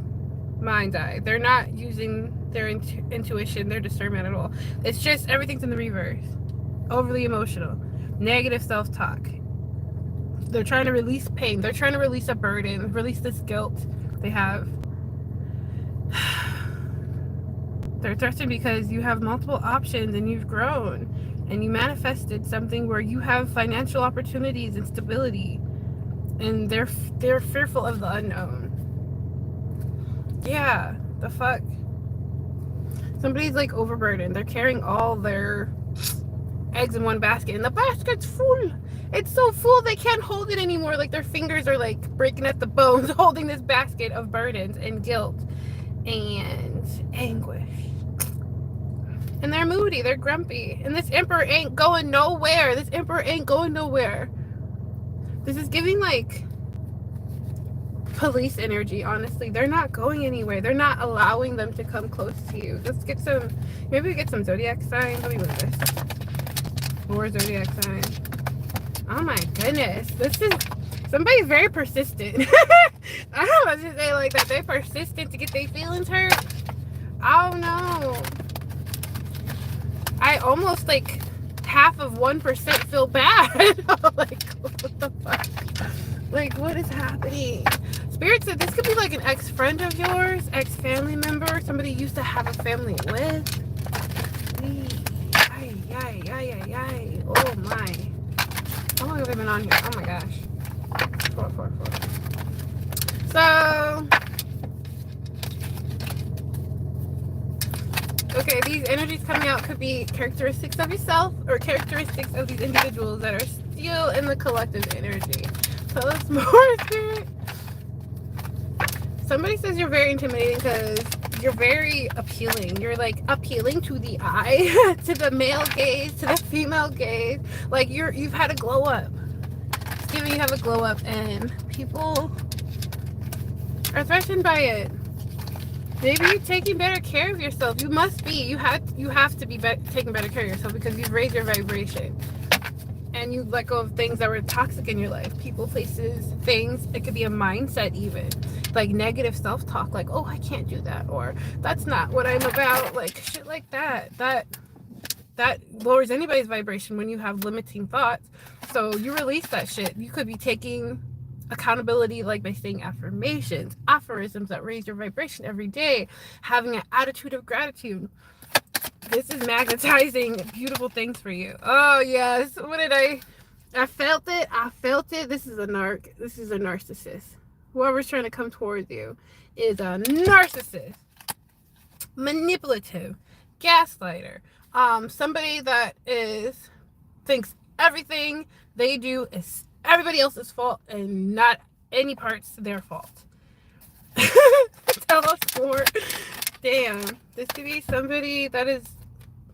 mind's eye. They're not using their intuition, their discernment at all. It's just everything's in the reverse. Overly emotional, negative self-talk. They're trying to release pain. They're trying to release a burden, release this guilt they have. They're threatened because you have multiple options and you've grown and you manifested something where you have financial opportunities and stability, and they're fearful of the unknown. Yeah, the fuck. Somebody's like overburdened. They're carrying all their eggs in one basket, and the basket's full. It's so full they can't hold it anymore. Like, their fingers are like breaking at the bones holding this basket of burdens and guilt and anguish. And they're moody, they're grumpy, and this emperor ain't going nowhere. This emperor ain't going nowhere. This is giving like police energy, honestly. They're not going anywhere. They're not allowing them to come close to you. Let's get some, maybe we get some zodiac signs. Let me look at this. More zodiac signs. Oh my goodness. This is, somebody's very persistent. I don't know what to say like that. They're persistent to get their feelings hurt. I don't know. I almost like half of 1% feel bad. Like, what the fuck? Like, what is happening? Spirit said this could be like an ex-friend of yours, ex-family member, somebody you used to have a family with. Oh my. How long have I been on here? Oh my gosh. 4. So, okay, these energies coming out could be characteristics of yourself or characteristics of these individuals that are still in the collective energy. Tell us more, Spirit. Somebody says you're very intimidating because you're very appealing. You're like appealing to the eye, to the male gaze, to the female gaze. Like you've had a glow up. It's giving you have a glow up, and people are threatened by it. Maybe you're taking better care of yourself. You must be. You have to be taking better care of yourself because you've raised your vibration. And you let go of things that were toxic in your life. People, places, things. It could be a mindset even. Like negative self-talk. Like, oh, I can't do that. Or that's not what I'm about. Like shit like that. That lowers anybody's vibration when you have limiting thoughts. So you release that shit. You could be taking accountability like by saying affirmations, aphorisms that raise your vibration every day. Having an attitude of gratitude. This is magnetizing beautiful things for you. Oh, yes. What did I felt it. I felt it. This is a narc. This is a narcissist. Whoever's trying to come towards you is a narcissist. Manipulative. Gaslighter. Somebody that thinks everything they do is everybody else's fault and not any parts their fault. Tell us more. Damn. This could be somebody that is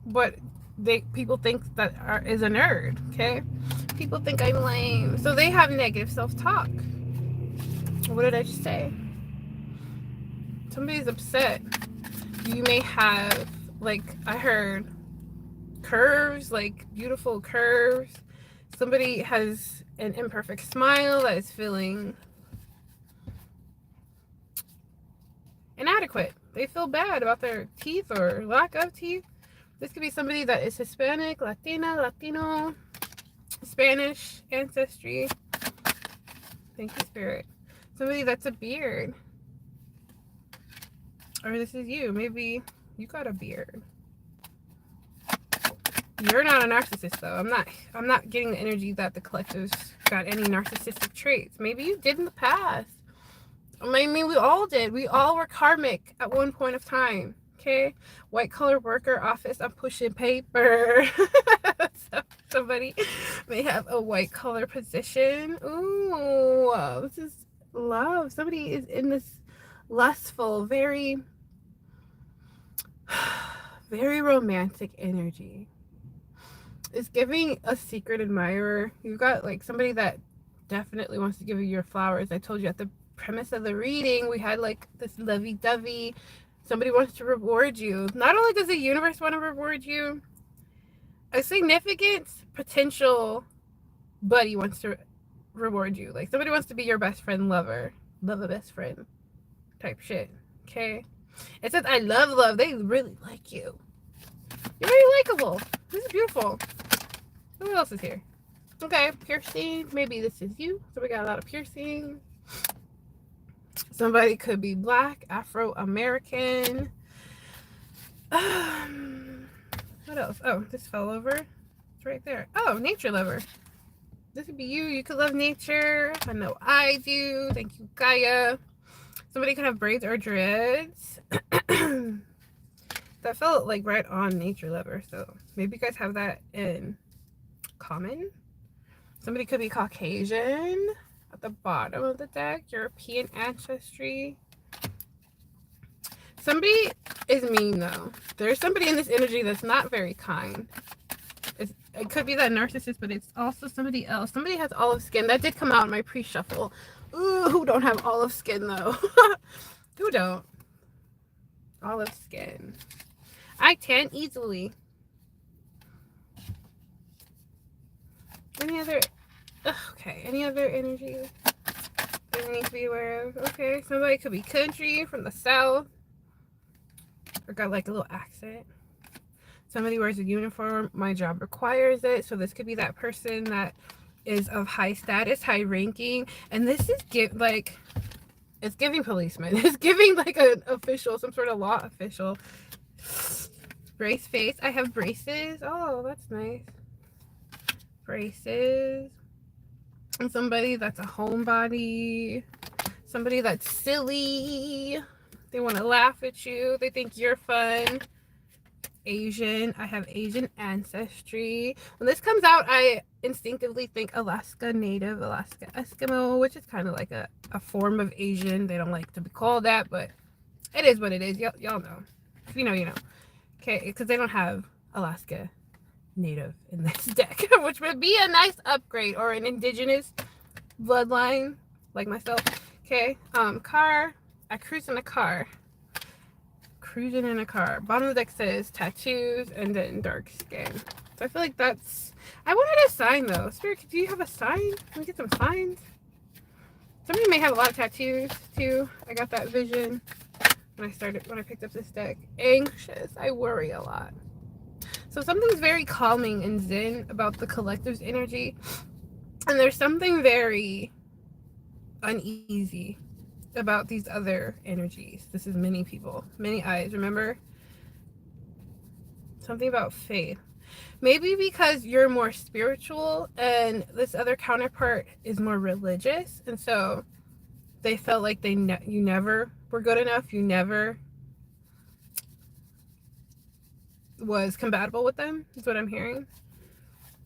what people think is a nerd, okay? People think I'm lame. So they have negative self-talk. What did I just say? Somebody's upset. You may have, like, I heard curves, like beautiful curves. Somebody has an imperfect smile that is feeling inadequate. They feel bad about their teeth or lack of teeth. This could be somebody that is Hispanic, Latina, Latino, Spanish ancestry. Thank you, Spirit. Somebody that's a beard. Or this is you. Maybe you got a beard. You're not a narcissist, though. I'm not getting the energy that the collective's got any narcissistic traits. Maybe you did in the past. I mean, we all did. We all were karmic at one point of time. Okay, white collar worker office. I'm pushing paper. So somebody may have a white collar position. Ooh, this is love. Somebody is in this lustful, very, very romantic energy. It's giving a secret admirer. You've got like somebody that definitely wants to give you your flowers. I told you at the premise of the reading, we had like this lovey-dovey. Somebody wants to reward you. Not only does the universe want to reward you, a significant potential buddy wants to reward you. Like somebody wants to be your best friend, lover, love a best friend type shit. Okay? It says, I love. They really like you. You're very likable. This is beautiful. Who else is here? Okay, piercing. Maybe this is you. So we got a lot of piercing. Somebody could be black, Afro-American. What else? Oh, this fell over. It's right there. Oh, nature lover. This could be you. You could love nature. I know I do. Thank you, Gaia. Somebody could have braids or dreads. That felt like right on nature lover. So maybe you guys have that in common. Somebody could be Caucasian. At the bottom of the deck, European ancestry. Somebody is mean though. There's somebody in this energy that's not very kind. It could be that narcissist, but it's also somebody else. Somebody has olive skin. That did come out in my pre-shuffle. Ooh, who don't have olive skin though? Who don't? Olive skin. I tan easily. Any other? Okay, any other energy that we need to be aware of? Okay, somebody could be country from the south. Or got like a little accent. Somebody wears a uniform. My job requires it. So this could be that person that is of high status, high ranking. And this is it's giving policeman. It's giving like an official, some sort of law official. Brace face. I have braces. Oh, that's nice. Braces. And somebody that's a homebody. Somebody that's silly. They want to laugh at you. They think you're fun. Asian. I have Asian ancestry. When this comes out, I instinctively think Alaska Native, Alaska Eskimo, which is kind of like a form of Asian. They don't like to be called that, but it is what it is. Y'all know. If you know, you know. Okay, because they don't have Alaska Native in this deck, which would be a nice upgrade, or an indigenous bloodline like myself. Okay, car. I cruise in a car. Cruising in a car. Bottom of the deck says tattoos and then dark skin. So I feel like that's... I wanted a sign though. Spirit, do you have a sign? Can we get some signs? Somebody may have a lot of tattoos too. I got that vision when I picked up this deck. Anxious. I worry a lot. So something's very calming and zen about the collector's energy. And there's something very uneasy about these other energies. This is many people, many eyes. Remember? Something about faith. Maybe because you're more spiritual and this other counterpart is more religious, and so they felt like you never were good enough. You never was compatible with them, is what I'm hearing.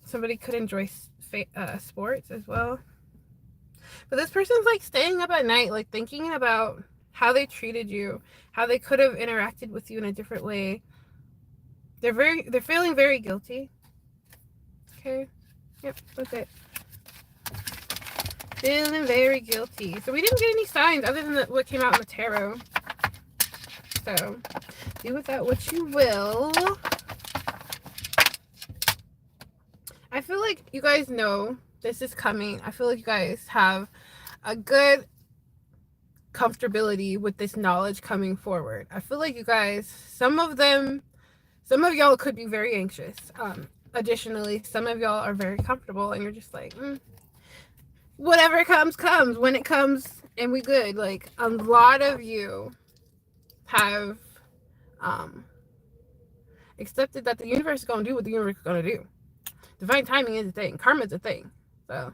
Somebody could enjoy sports as well. But this person's like staying up at night, like thinking about how they treated you, how they could have interacted with you in a different way. They're feeling very guilty. Okay. Yep, that's it. Feeling very guilty. So we didn't get any signs other than what came out in the tarot. So do with that what you will. I feel like you guys know this is coming. I feel like you guys have a good comfortability with this knowledge coming forward. I feel like you guys, some of y'all could be very anxious. Additionally, some of y'all are very comfortable and you're just like, whatever comes, when it comes, and we good. Like, a lot of you have accepted that the universe is going to do what the universe is going to do. Divine timing is a thing. Karma is a thing. So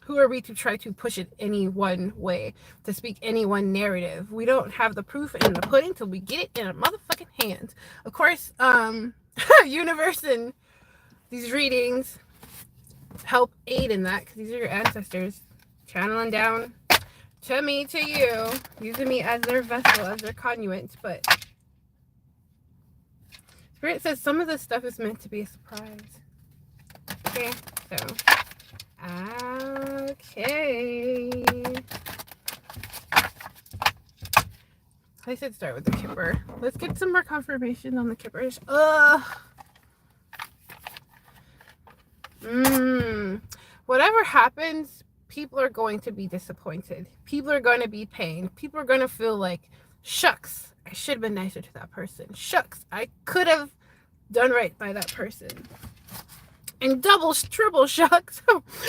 who are we to try to push it any one way, to speak any one narrative? We don't have the proof in the pudding till we get it in our motherfucking hands. Of course, universe and these readings help aid in that, because these are your ancestors channeling down to me, to you, using me as their vessel, as their conduit. But Spirit says some of this stuff is meant to be a surprise. Okay, so okay. I said start with the Kipper. Let's get some more confirmation on the Kippers. Whatever happens, people are going to be disappointed. People are going to be pained. People are going to feel like, shucks, I should have been nicer to that person. Shucks, I could have done right by that person. And double, triple shucks,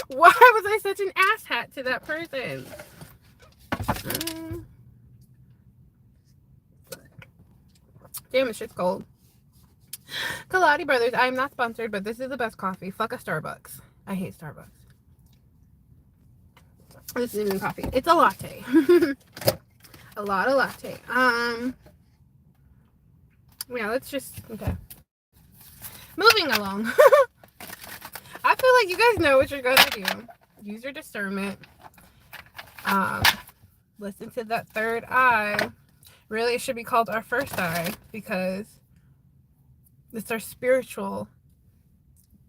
why was I such an asshat to that person? Damn, this shit's cold. Kaladi Brothers, I am not sponsored, but this is the best coffee. Fuck a Starbucks. I hate Starbucks. This isn't even coffee. It's a latte. A lot of latte. Yeah, let's just, okay. Moving along. I feel like you guys know what you're going to do. Use your discernment. Listen to that third eye. Really, it should be called our first eye, because it's our spiritual,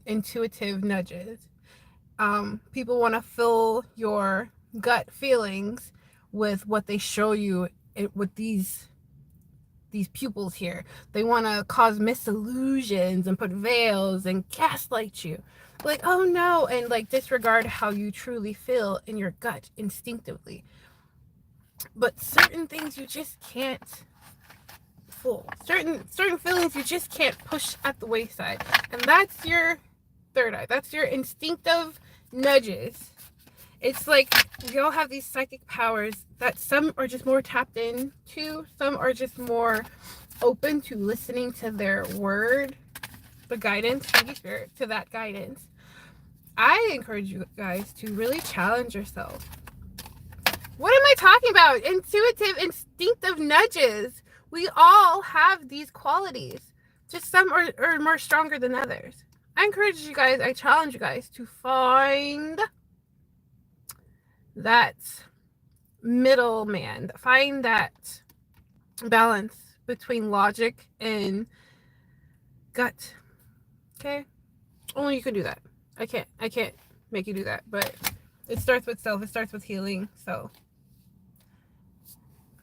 intuitive nudges. People want to fill your gut feelings with what they show you with these pupils here. They want to cause misillusions and put veils and gaslight you. Like, oh no, and like disregard how you truly feel in your gut instinctively. But certain things you just can't fool. Certain feelings you just can't push at the wayside. And that's your third eye. That's your instinctive nudges. It's like we all have these psychic powers that some are just more tapped into, some are just more open to listening to their word, the guidance, Holy Spirit, to that guidance. I encourage you guys to really challenge yourself What am I talking about? Intuitive, instinctive nudges. We all have these qualities. Just some are more stronger than others. I encourage you guys, I challenge you guys to find that middleman, find that balance between logic and gut. Okay? Only you can do that. I can't make you do that, but it starts with self, it starts with healing. So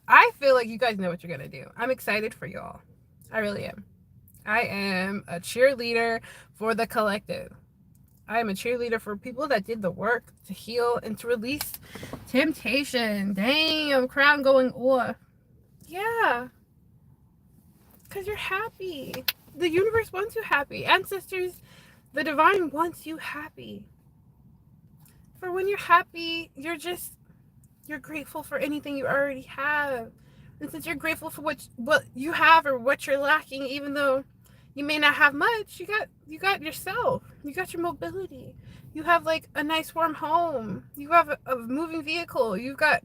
I feel like you guys know what you're gonna do. I'm excited for y'all. I really am. I am a cheerleader for the collective. I am a cheerleader for people that did the work to heal and to release temptation. Damn, crown going off. Yeah. Because you're happy. The universe wants you happy. Ancestors, the divine wants you happy. For when you're happy, you're grateful for anything you already have. And since you're grateful for what you have or what you're lacking, even though you may not have much, you got yourself. You got your mobility. You have like a nice warm home. You have a moving vehicle. You've got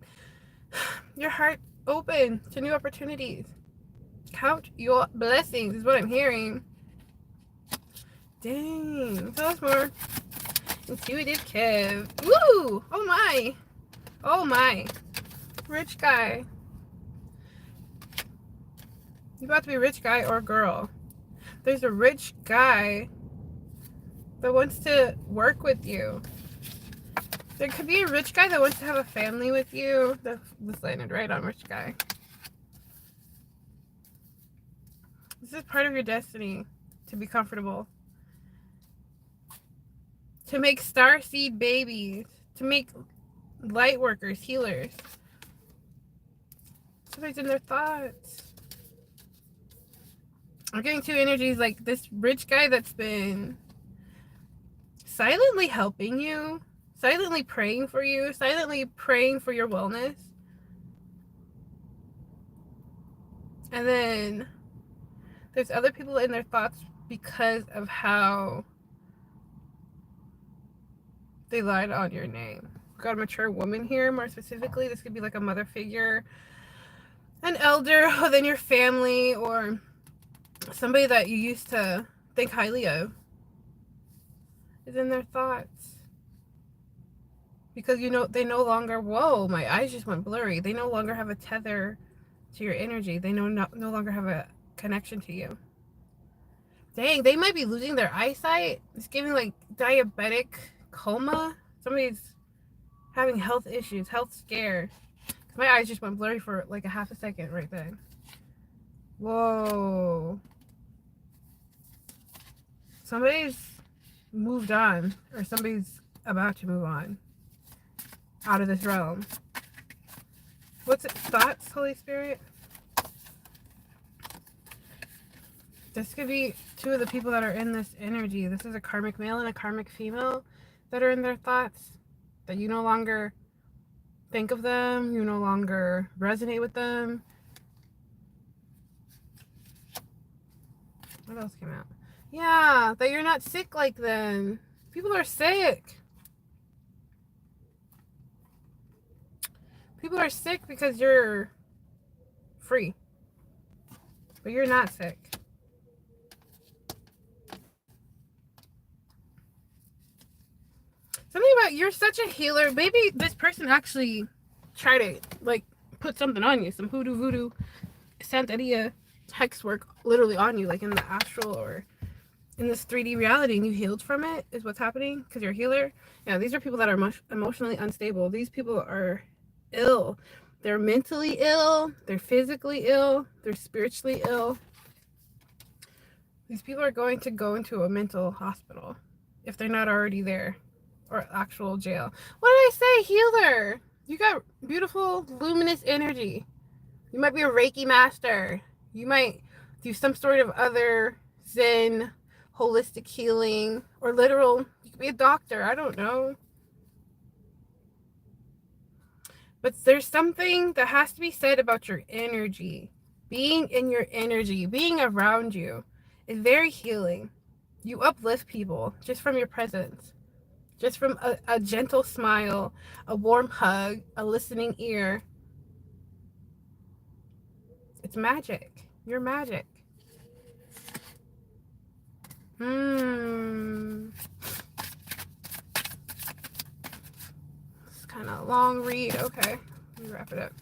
your heart open to new opportunities. Count your blessings is what I'm hearing. Dang. Tell us more. Intuitive Kev. Woo! Oh my. Oh my. Rich guy. You about to be a rich guy or girl. There's a rich guy that wants to work with you. There could be a rich guy that wants to have a family with you. This landed right on rich guy. This is part of your destiny, to be comfortable. To make starseed babies. To make light workers, healers. Somebody's in their thoughts. I'm getting two energies like this rich guy that's been silently helping you, silently praying for you, silently praying for your wellness. And then there's other people in their thoughts because of how they lied on your name. We've got a mature woman here, more specifically. This could be like a mother figure, an elder within your family, or somebody that you used to think highly of is in their thoughts. Because they no longer, whoa, my eyes just went blurry. They no longer have a tether to your energy. They no longer have a connection to you. Dang, they might be losing their eyesight. It's giving like diabetic coma. Somebody's having health issues, health scare. My eyes just went blurry for like a half a second right then. Whoa. Somebody's moved on, or somebody's about to move on out of this realm. What's it? Thoughts, Holy Spirit? This could be two of the people that are in this energy. This is a karmic male and a karmic female that are in their thoughts. That you no longer think of them. You no longer resonate with them. What else came out? Yeah, that you're not sick like them. People are sick. People are sick because you're free. But you're not sick. Something about you're such a healer. Maybe this person actually tried to like put something on you. Some hoodoo, voodoo, Santeria hex work literally on you, like in the astral or in this 3D reality, and you healed from it is what's happening because you're a healer. Yeah, these are people that are emotionally unstable. These people are ill. They're mentally ill. They're physically ill. They're spiritually ill. These people are going to go into a mental hospital if they're not already there, or actual jail. What did I say? Healer. You got beautiful, luminous energy. You might be a Reiki master. You might do some sort of other Zen, holistic healing, or literal. You could be a doctor. I don't know. But there's something that has to be said about your energy. Being in your energy, being around you is very healing. You uplift people just from your presence. Just from a gentle smile, a warm hug, a listening ear. It's magic. You're magic. It's kind of a long read. Okay, let me wrap it up.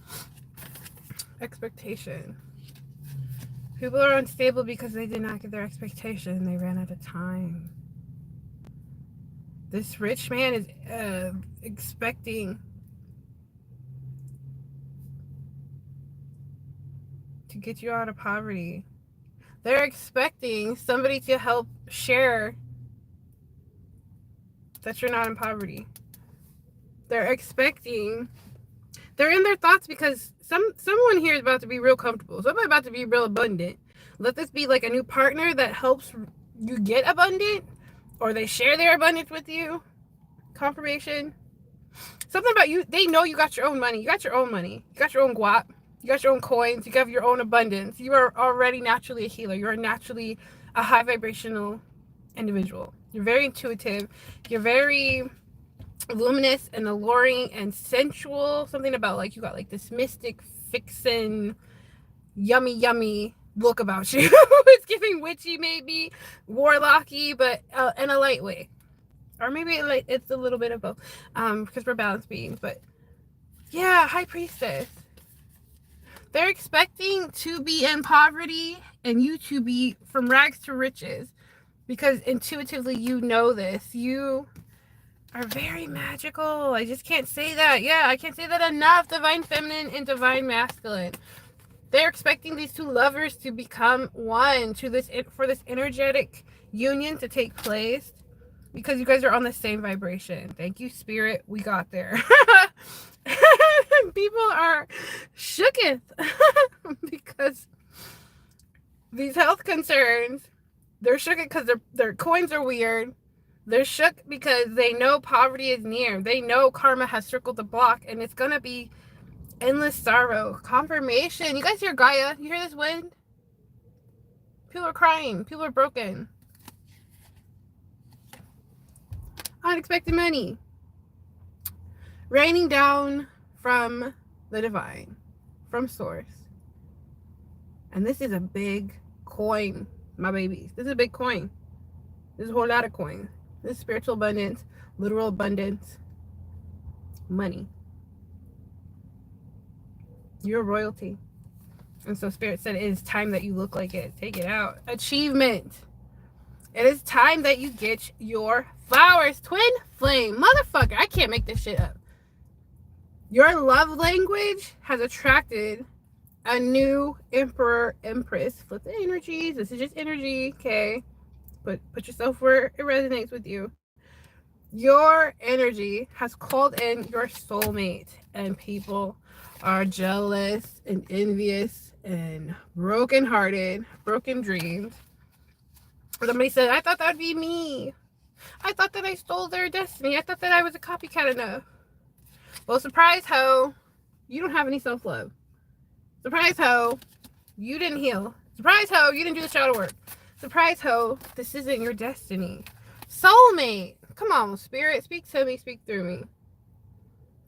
Expectation. People are unstable because they did not get their expectation. They ran out of time. This rich man is expecting to get you out of poverty. They're expecting somebody to help share that you're not in poverty. They're expecting, they're in their thoughts because someone here is about to be real comfortable. Somebody about to be real abundant. Let this be like a new partner that helps you get abundant, or they share their abundance with you. Confirmation. Something about you, they know you got your own money. You got your own money. You got your own guap. You got your own coins. You have your own abundance. You are already naturally a healer. You're naturally a high vibrational individual. You're very intuitive. You're very luminous and alluring and sensual. Something about like you got like this mystic, fixin', yummy look about you. It's giving witchy, maybe warlocky, but in a light way. Or maybe like it's a little bit of both, because we're balanced beings. But yeah, high priestess. They're expecting to be in poverty and you to be from rags to riches, because intuitively you know this. You are very magical. I just can't say that. Yeah, I can't say that enough. Divine feminine and divine masculine. They're expecting these two lovers to become one, for this energetic union to take place, because you guys are on the same vibration. Thank you, Spirit. We got there. People are shooketh because these health concerns, they're shooketh because their coins are weird. They're shook because they know poverty is near. They know karma has circled the block, and it's going to be endless sorrow. Confirmation. You guys hear Gaia? You hear this wind? People are crying. People are broken. Unexpected money. Raining down from the divine, from source. And this is a big coin, my babies. This is a big coin. This is a whole lot of coin. This is spiritual abundance, literal abundance, money. You're royalty. And so Spirit said it is time that you look like it. Take it out. Achievement. It is time that you get your flowers. Twin flame. Motherfucker, I can't make this shit up. Your love language has attracted a new emperor, empress. Flip the energies. This is just energy, okay? Put yourself where it resonates with you. Your energy has called in your soulmate, and people are jealous and envious and broken-hearted, broken dreams. Somebody said, I thought that would be me. I thought that I stole their destiny. I thought that I was a copycat enough. Well, surprise ho, you don't have any self-love. Surprise ho, you didn't heal. Surprise ho, you didn't do the shadow work. Surprise ho, this isn't your destiny. Soulmate, come on, Spirit, speak to me, speak through me.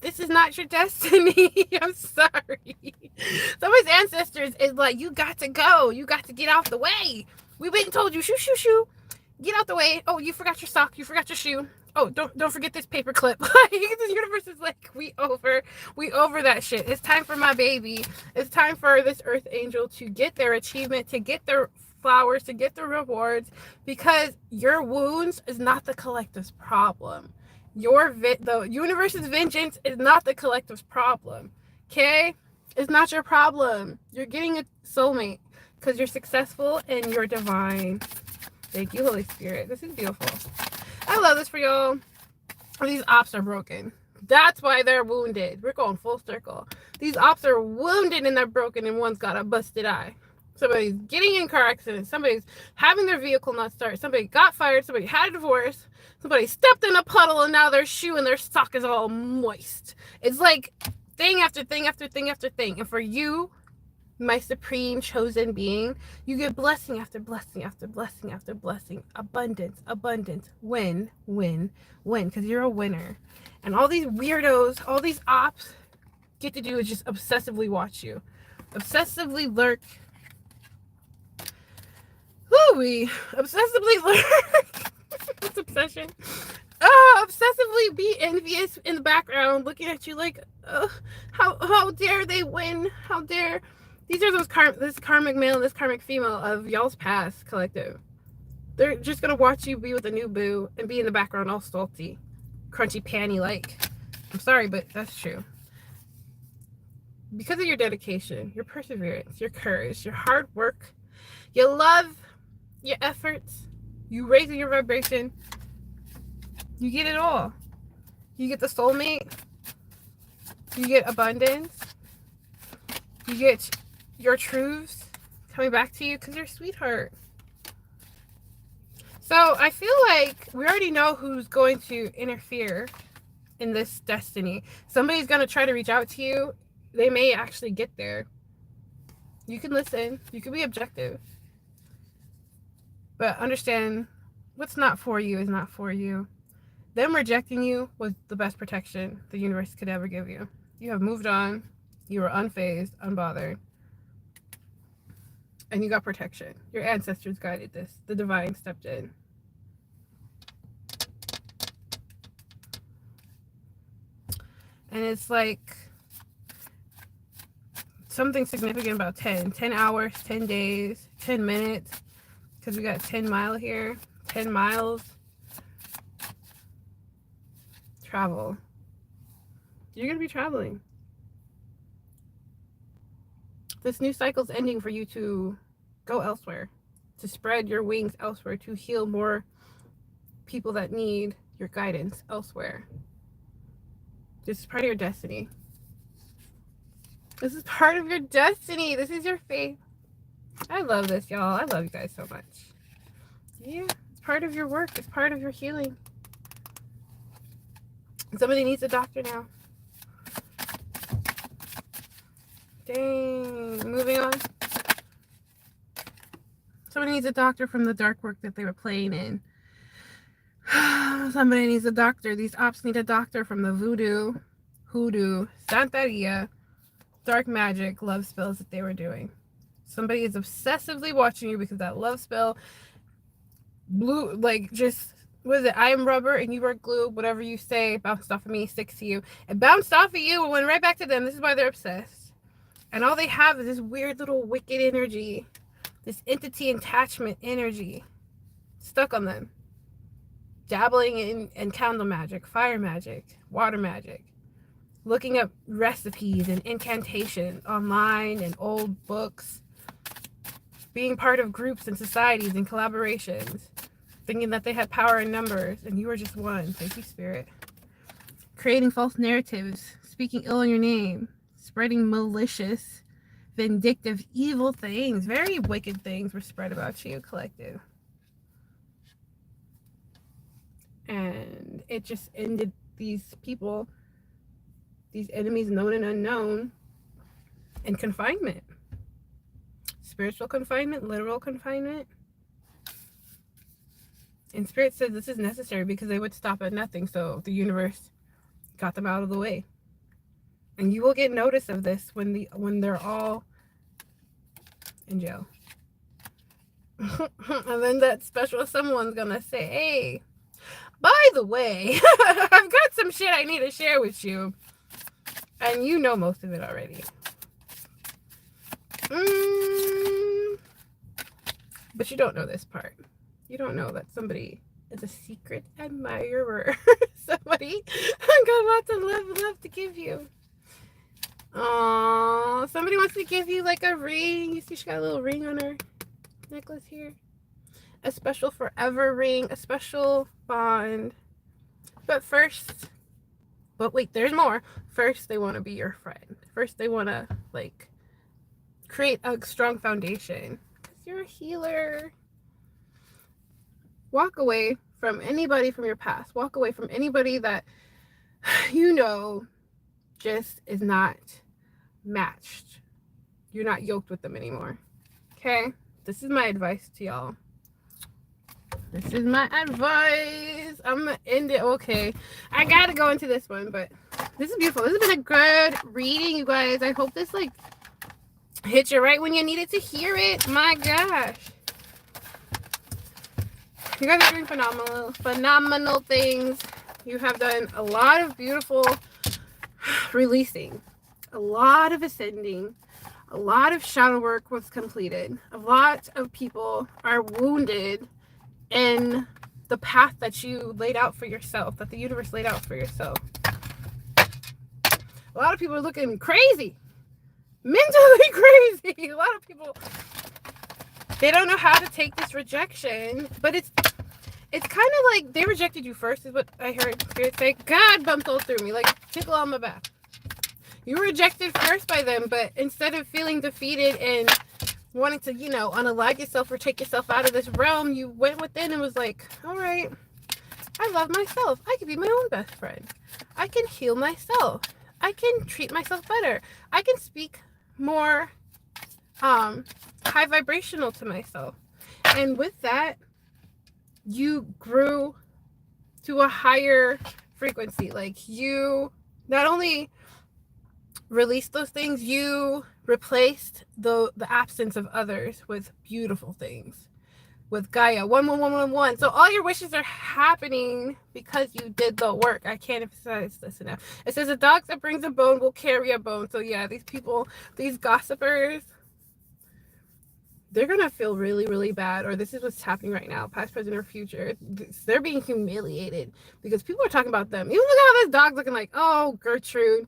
This is not your destiny. I'm sorry. Somebody's ancestors is like, you got to go. You got to get out the way. We went and told you, shoo, shoo, shoo. Get out the way. Oh, you forgot your sock. You forgot your shoe. Oh, don't forget this paper clip. The universe is like, we over that shit. It's time for my baby. It's time for this earth angel to get their achievement, to get their flowers, to get their rewards, because your wounds is not the collective's problem. The universe's vengeance is not the collective's problem. Okay? It's not your problem. You're getting a soulmate because you're successful and you're divine. Thank you, Holy Spirit. This is beautiful. I love this for y'all. These ops are broken. That's why they're wounded. We're going full circle. These ops are wounded and they're broken, and one's got a busted eye. Somebody's getting in car accidents. Somebody's having their vehicle not start. Somebody got fired. Somebody had a divorce. Somebody stepped in a puddle and now their shoe and their sock is all moist. It's like thing after thing after thing after thing. And for you, my supreme chosen being, you get blessing after blessing after blessing after blessing. Abundance, abundance, win, win, win, because you're a winner. And all these weirdos, all these ops get to do is just obsessively watch you. Obsessively lurk. Woo-wee. Obsessively lurk. What's obsession? Obsessively be envious in the background, looking at you like, how dare they win? How dare? These are this karmic male and this karmic female of y'all's past collective. They're just gonna watch you be with a new boo and be in the background all salty, crunchy panty like. I'm sorry, but that's true. Because of your dedication, your perseverance, your courage, your hard work, your love, your efforts, you raising your vibration, you get it all. You get the soulmate, you get abundance, you get your truths coming back to you because you're a sweetheart. So I feel like we already know who's going to interfere in this destiny. Somebody's going to try to reach out to you. They may actually get there. You can listen. You can be objective. But understand what's not for you is not for you. Them rejecting you was the best protection the universe could ever give you. You have moved on. You were unfazed, unbothered. And you got protection. Your ancestors guided this. The divine stepped in. And it's like something significant about 10 hours, 10 days, 10 minutes, because we got 10 mile here, 10 miles. Travel. You're going to be traveling. This new cycle's ending for you to go elsewhere, to spread your wings elsewhere, to heal more people that need your guidance elsewhere. This is part of your destiny. This is part of your destiny. This is your faith. I love this, y'all. I love you guys so much. Yeah, it's part of your work. It's part of your healing. Somebody needs a doctor now. Dang. Moving on. Somebody needs a doctor from the dark work that they were playing in. Somebody needs a doctor. These ops need a doctor from the voodoo, hoodoo, santeria, dark magic, love spells that they were doing. Somebody is obsessively watching you because that love spell blew, like, just, what is it? I am rubber and you are glue. Whatever you say bounced off of me, sticks to you. It bounced off of you and went right back to them. This is why they're obsessed. And all they have is this weird little wicked energy, this entity attachment energy stuck on them. Dabbling in candle magic, fire magic, water magic. Looking up recipes and incantations online and old books. Being part of groups and societies and collaborations. Thinking that they had power in numbers and you were just one. Thank you, Spirit. Creating false narratives. Speaking ill in your name. Spreading malicious, vindictive, evil things. Very wicked things were spread about you, collective. And it just ended these people, these enemies known and unknown, in confinement. Spiritual confinement, literal confinement. And Spirit said this is necessary because they would stop at nothing. So the universe got them out of the way. And you will get notice of this when they're all in jail. And then that special someone's gonna say, hey, by the way, I've got some shit I need to share with you. And you know most of it already. But you don't know this part. You don't know that somebody is a secret admirer. Somebody got lots of love to give you. Aww, somebody wants to give you like a ring. You see she got a little ring on her necklace here. A special forever ring, a special bond. But wait, there's more. First, they want to be your friend. First, they want to, like, create a strong foundation. Because you're a healer. Walk away from anybody from your past. Walk away from anybody that, you know, just is not matched You're not yoked with them anymore. Okay? This is my advice to y'all. This is my advice. I'm gonna end it. Okay, I gotta go into this one, but this is beautiful. This has been a good reading, you guys. I hope this like hit you right when you needed to hear it. My gosh, you guys are doing phenomenal things. You have done a lot of beautiful releasing, a lot of ascending, a lot of shadow work was completed. A lot of people are wounded in the path that you laid out for yourself, that the universe laid out for yourself. A lot of people are looking crazy, mentally crazy. A lot of people, they don't know how to take this rejection, but it's kind of like they rejected you first, is what I heard Spirit say. God bumped all through me, like tickle on my back. You were rejected first by them, but instead of feeling defeated and wanting to, unalive yourself or take yourself out of this realm, you went within and was like, all right, I love myself. I can be my own best friend. I can heal myself. I can treat myself better. I can speak more high vibrational to myself. And with that, you grew to a higher frequency. Like, you not only released those things, you replaced the absence of others with beautiful things, with Gaia 11111. So all your wishes are happening because you did the work. I can't emphasize this enough. It says a dog that brings a bone will carry a bone. So yeah, these people, these gossipers, they're gonna feel really, really bad. Or this is what's happening right now, past, present, or future. They're being humiliated because people are talking about them. Even look at how this dog's looking like, oh, Gertrude,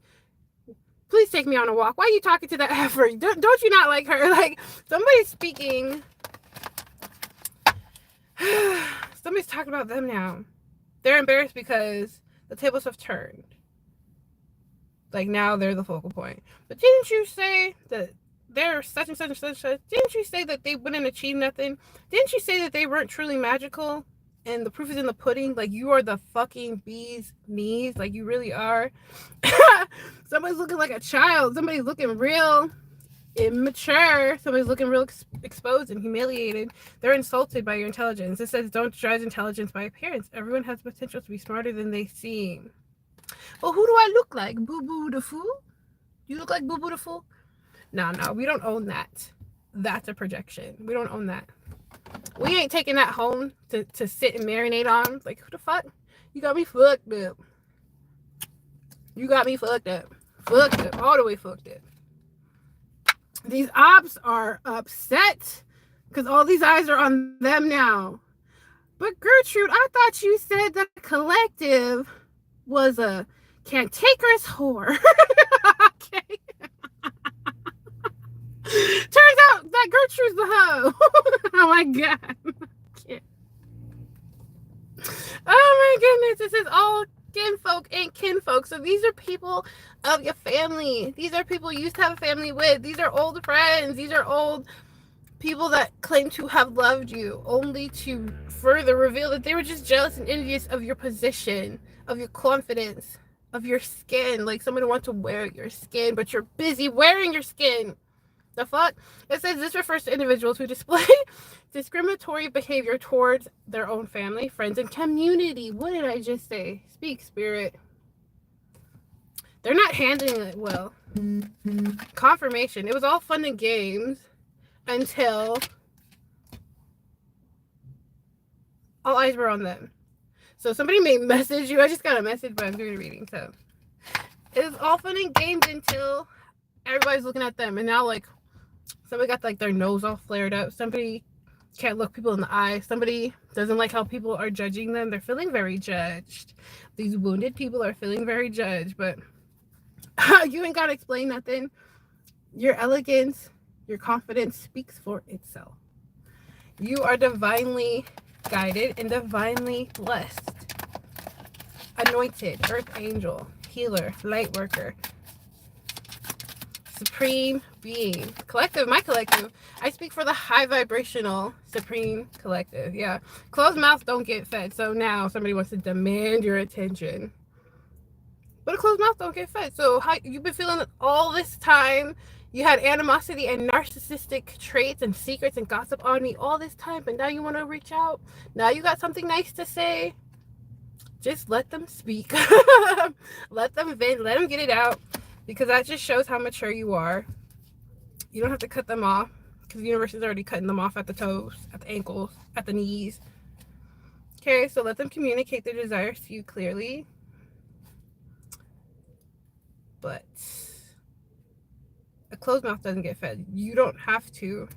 please take me on a walk. Why are you talking to that heifer? Don't you not like her? Like, somebody's speaking. Somebody's talking about them now. They're embarrassed because the tables have turned. Like, now they're the focal point. But didn't you say that they're such and such and such and such? Didn't you say that they wouldn't achieve nothing? Didn't you say that they weren't truly magical? And the proof is in the pudding. Like, you are the fucking bee's knees. Like, you really are. Somebody's looking like a child. Somebody's looking real immature. Somebody's looking real exposed and humiliated. They're insulted by your intelligence. It says, don't judge intelligence by appearance. Everyone has potential to be smarter than they seem. Well, who do I look like? Boo Boo the Fool? You look like Boo Boo the Fool? No, we don't own that. That's a projection. We don't own that. We ain't taking that home to sit and marinate on. Like, who the fuck? You got me fucked up. You got me fucked up. Fucked up. All the way fucked up. These ops are upset because all these eyes are on them now. But Gertrude, I thought you said that the collective was a cantankerous whore. Okay. Turns out that Gertrude's the hoe. Oh my god. Oh my goodness. This is all kinfolk and kinfolk. So these are people of your family. These are people you used to have a family with. These are old friends. These are old people that claim to have loved you, only to further reveal that they were just jealous and envious of your position, of your confidence, of your skin. Like, somebody wants to wear your skin, but you're busy wearing your skin. The fuck? It says this refers to individuals who display discriminatory behavior towards their own family, friends, and community. What did I just say? Speak, Spirit. They're not handling it well. Confirmation. It was all fun and games until all eyes were on them. So somebody may message you. I just got a message, but I'm doing a reading. So it was all fun and games until everybody's looking at them. And now, like, somebody got, like, their nose all flared up. Somebody can't look people in the eye. Somebody doesn't like how people are judging them. They're feeling very judged. These wounded people are feeling very judged. But you ain't got to explain nothing. Your elegance, your confidence speaks for itself. You are divinely guided and divinely blessed. Anointed, earth angel, healer, light worker, supreme being, collective, my collective. I speak for the high vibrational supreme collective. Yeah, closed mouths don't get fed. So now somebody wants to demand your attention, but a closed mouth don't get fed. So how you've been feeling all this time? You had animosity and narcissistic traits and secrets and gossip on me all this time, but now you want to reach out. Now you got something nice to say. Just let them speak. Let them vent. Let them get it out, because that just shows how mature you are. You don't have to cut them off, because the universe is already cutting them off at the toes, at the ankles, at the knees. Okay, so let them communicate their desires to you clearly. But a closed mouth doesn't get fed. You don't have to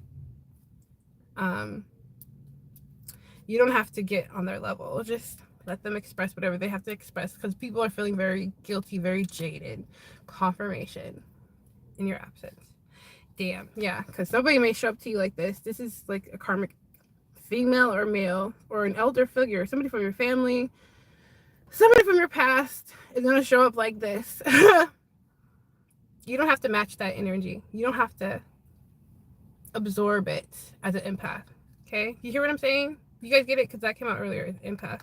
get on their level. Just let them express whatever they have to express, because people are feeling very guilty, very jaded. Confirmation in your absence. Damn, yeah, because somebody may show up to you like this. This is like a karmic female or male, or an elder figure, somebody from your family, somebody from your past is going to show up like this. You don't have to match that energy. You don't have to absorb it as an empath. Okay? You hear what I'm saying? You guys get it? Because that came out earlier. Empath.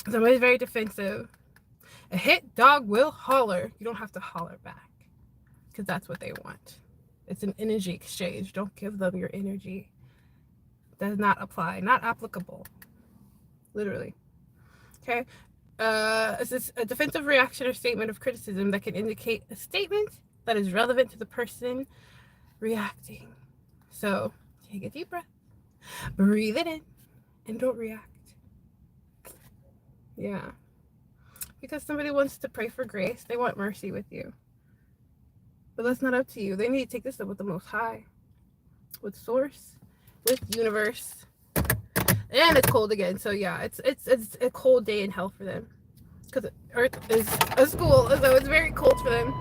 Somebody's very defensive. A hit dog will holler. You don't have to holler back, because that's what they want. It's an energy exchange. Don't give them your energy. Does not apply. Not applicable. Literally. Okay? Is this a defensive reaction or statement of criticism that can indicate a statement that is relevant to the person reacting? So take a deep breath, breathe it in, and don't react. Yeah, because somebody wants to pray for grace. They want mercy with you, but that's not up to you. They need to take this up with the Most High, with Source, with Universe. And it's cold again, so yeah, it's a cold day in hell for them, because Earth is a school, so it's very cold for them.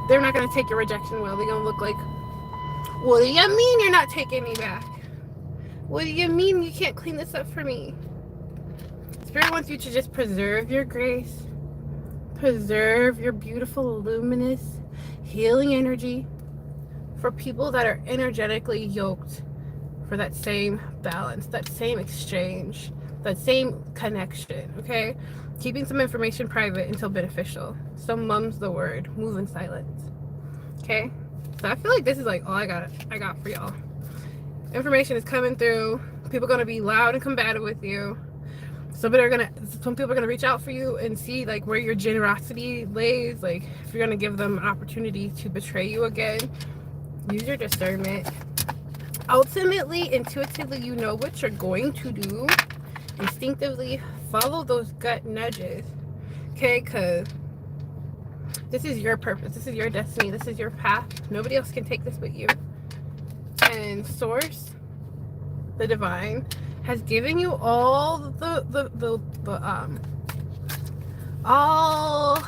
They're not going to take your rejection well. They're going to look like, what do you mean you're not taking me back? What do you mean you can't clean this up for me? Spirit wants you to just preserve your grace, preserve your beautiful, luminous, healing energy for people that are energetically yoked for that same balance, that same exchange, that same connection. Okay, keeping some information private until beneficial. So mum's the word. Move in silence. Okay, so I feel like this is like all I got for y'all. Information is coming through. People are gonna be loud and combative with you. Some people are gonna reach out for you and see like where your generosity lays. Like if you're gonna give them an opportunity to betray you again, use your discernment. Ultimately, intuitively, you know what you're going to do. Instinctively, follow those gut nudges. Okay, because this is your purpose. This is your destiny. This is your path. Nobody else can take this but you. And Source, the Divine, has given you all all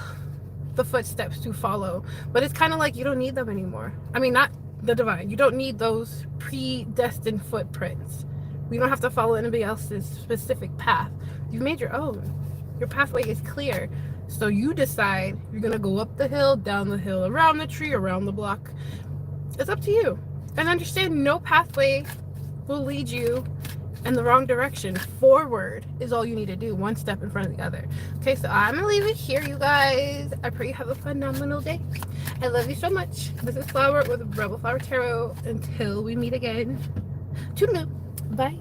the footsteps to follow. But it's kind of like you don't need them anymore. I mean, not the Divine. You don't need those predestined footprints. We don't have to follow anybody else's specific path. You've made your own. Your pathway is clear. So you decide you're going to go up the hill, down the hill, around the tree, around the block. It's up to you. And understand no pathway will lead you in the wrong direction. Forward is all you need to do, one step in front of the other. Okay, so I'm gonna leave it here, you guys. I pray you have a phenomenal day. I love you so much. This is Flower with Rebel Flower Tarot. Until we meet again, toodaloo. Bye.